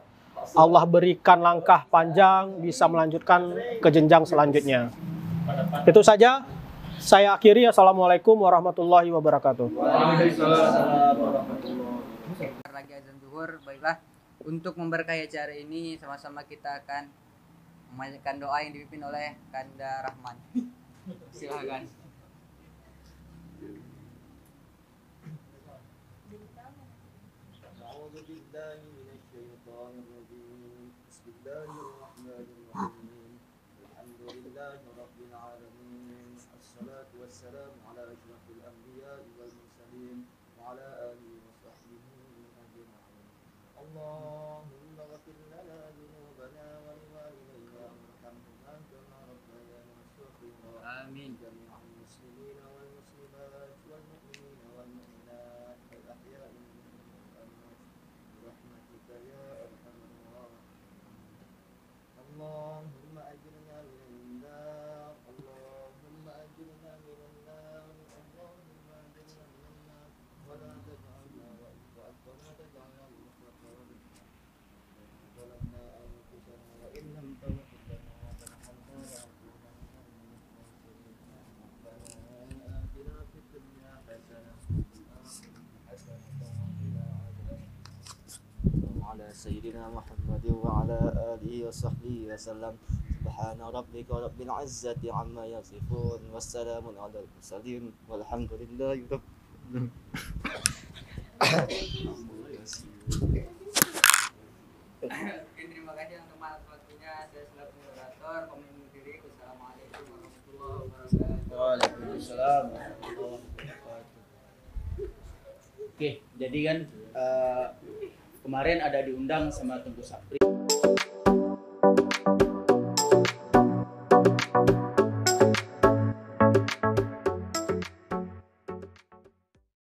Allah berikan langkah panjang, bisa melanjutkan ke jenjang selanjutnya. Itu saja. Saya akhiri. Assalamualaikum warahmatullahi wabarakatuh. Waalaikumsalam warahmatullahi wabarakatuh. lagi azan zuhur. Baiklah, untuk memberkahi acara ini sama-sama kita akan memanjatkan doa yang dipimpin oleh Kanda Rahman. Silakan. أعوذ بالله من الشيطان الرجيم بسم الله الرحمن الرحيم الحمد لله رب العالمين الصلاة والسلام على أشرف الأنبياء والمرسلين وعلى آله وصحبه أجمعين اللهم اغفر لنا ذنوبنا ولوالدينا وارحمهما كما ربيانا صغيرا آمين. جميع المسلمين والمسلمات والمؤمنين والمؤمنات الأحياء برحمتك يا أرحم الراحمين اللهم أجرنا من النار اللهم أجرنا من النار اللهم أجرنا من النار ولا تجعلنا ظلمنا أنفسنا وإن لم تغفر لنا وترحمنا لنكونن من الخاسرين ربنا آتنا في الدنيا حسنة وفي الآخرة حسنة وقنا عذاب على سيدنا محمد وعلى آله وصحبه وسلم سبحان ربك رب العزة عما يصفون والسلام على المرسلين والحمد لله رب Terima kasih untuk waktunya. Saya selaku moderator pemimpin diri. Wassalamualaikum warahmatullahi wabarakatuh. Waalaikumsalam warahmatullahi wabarakatuh. Oke, jadi kan kemarin ada diundang sama Tengku Sapri.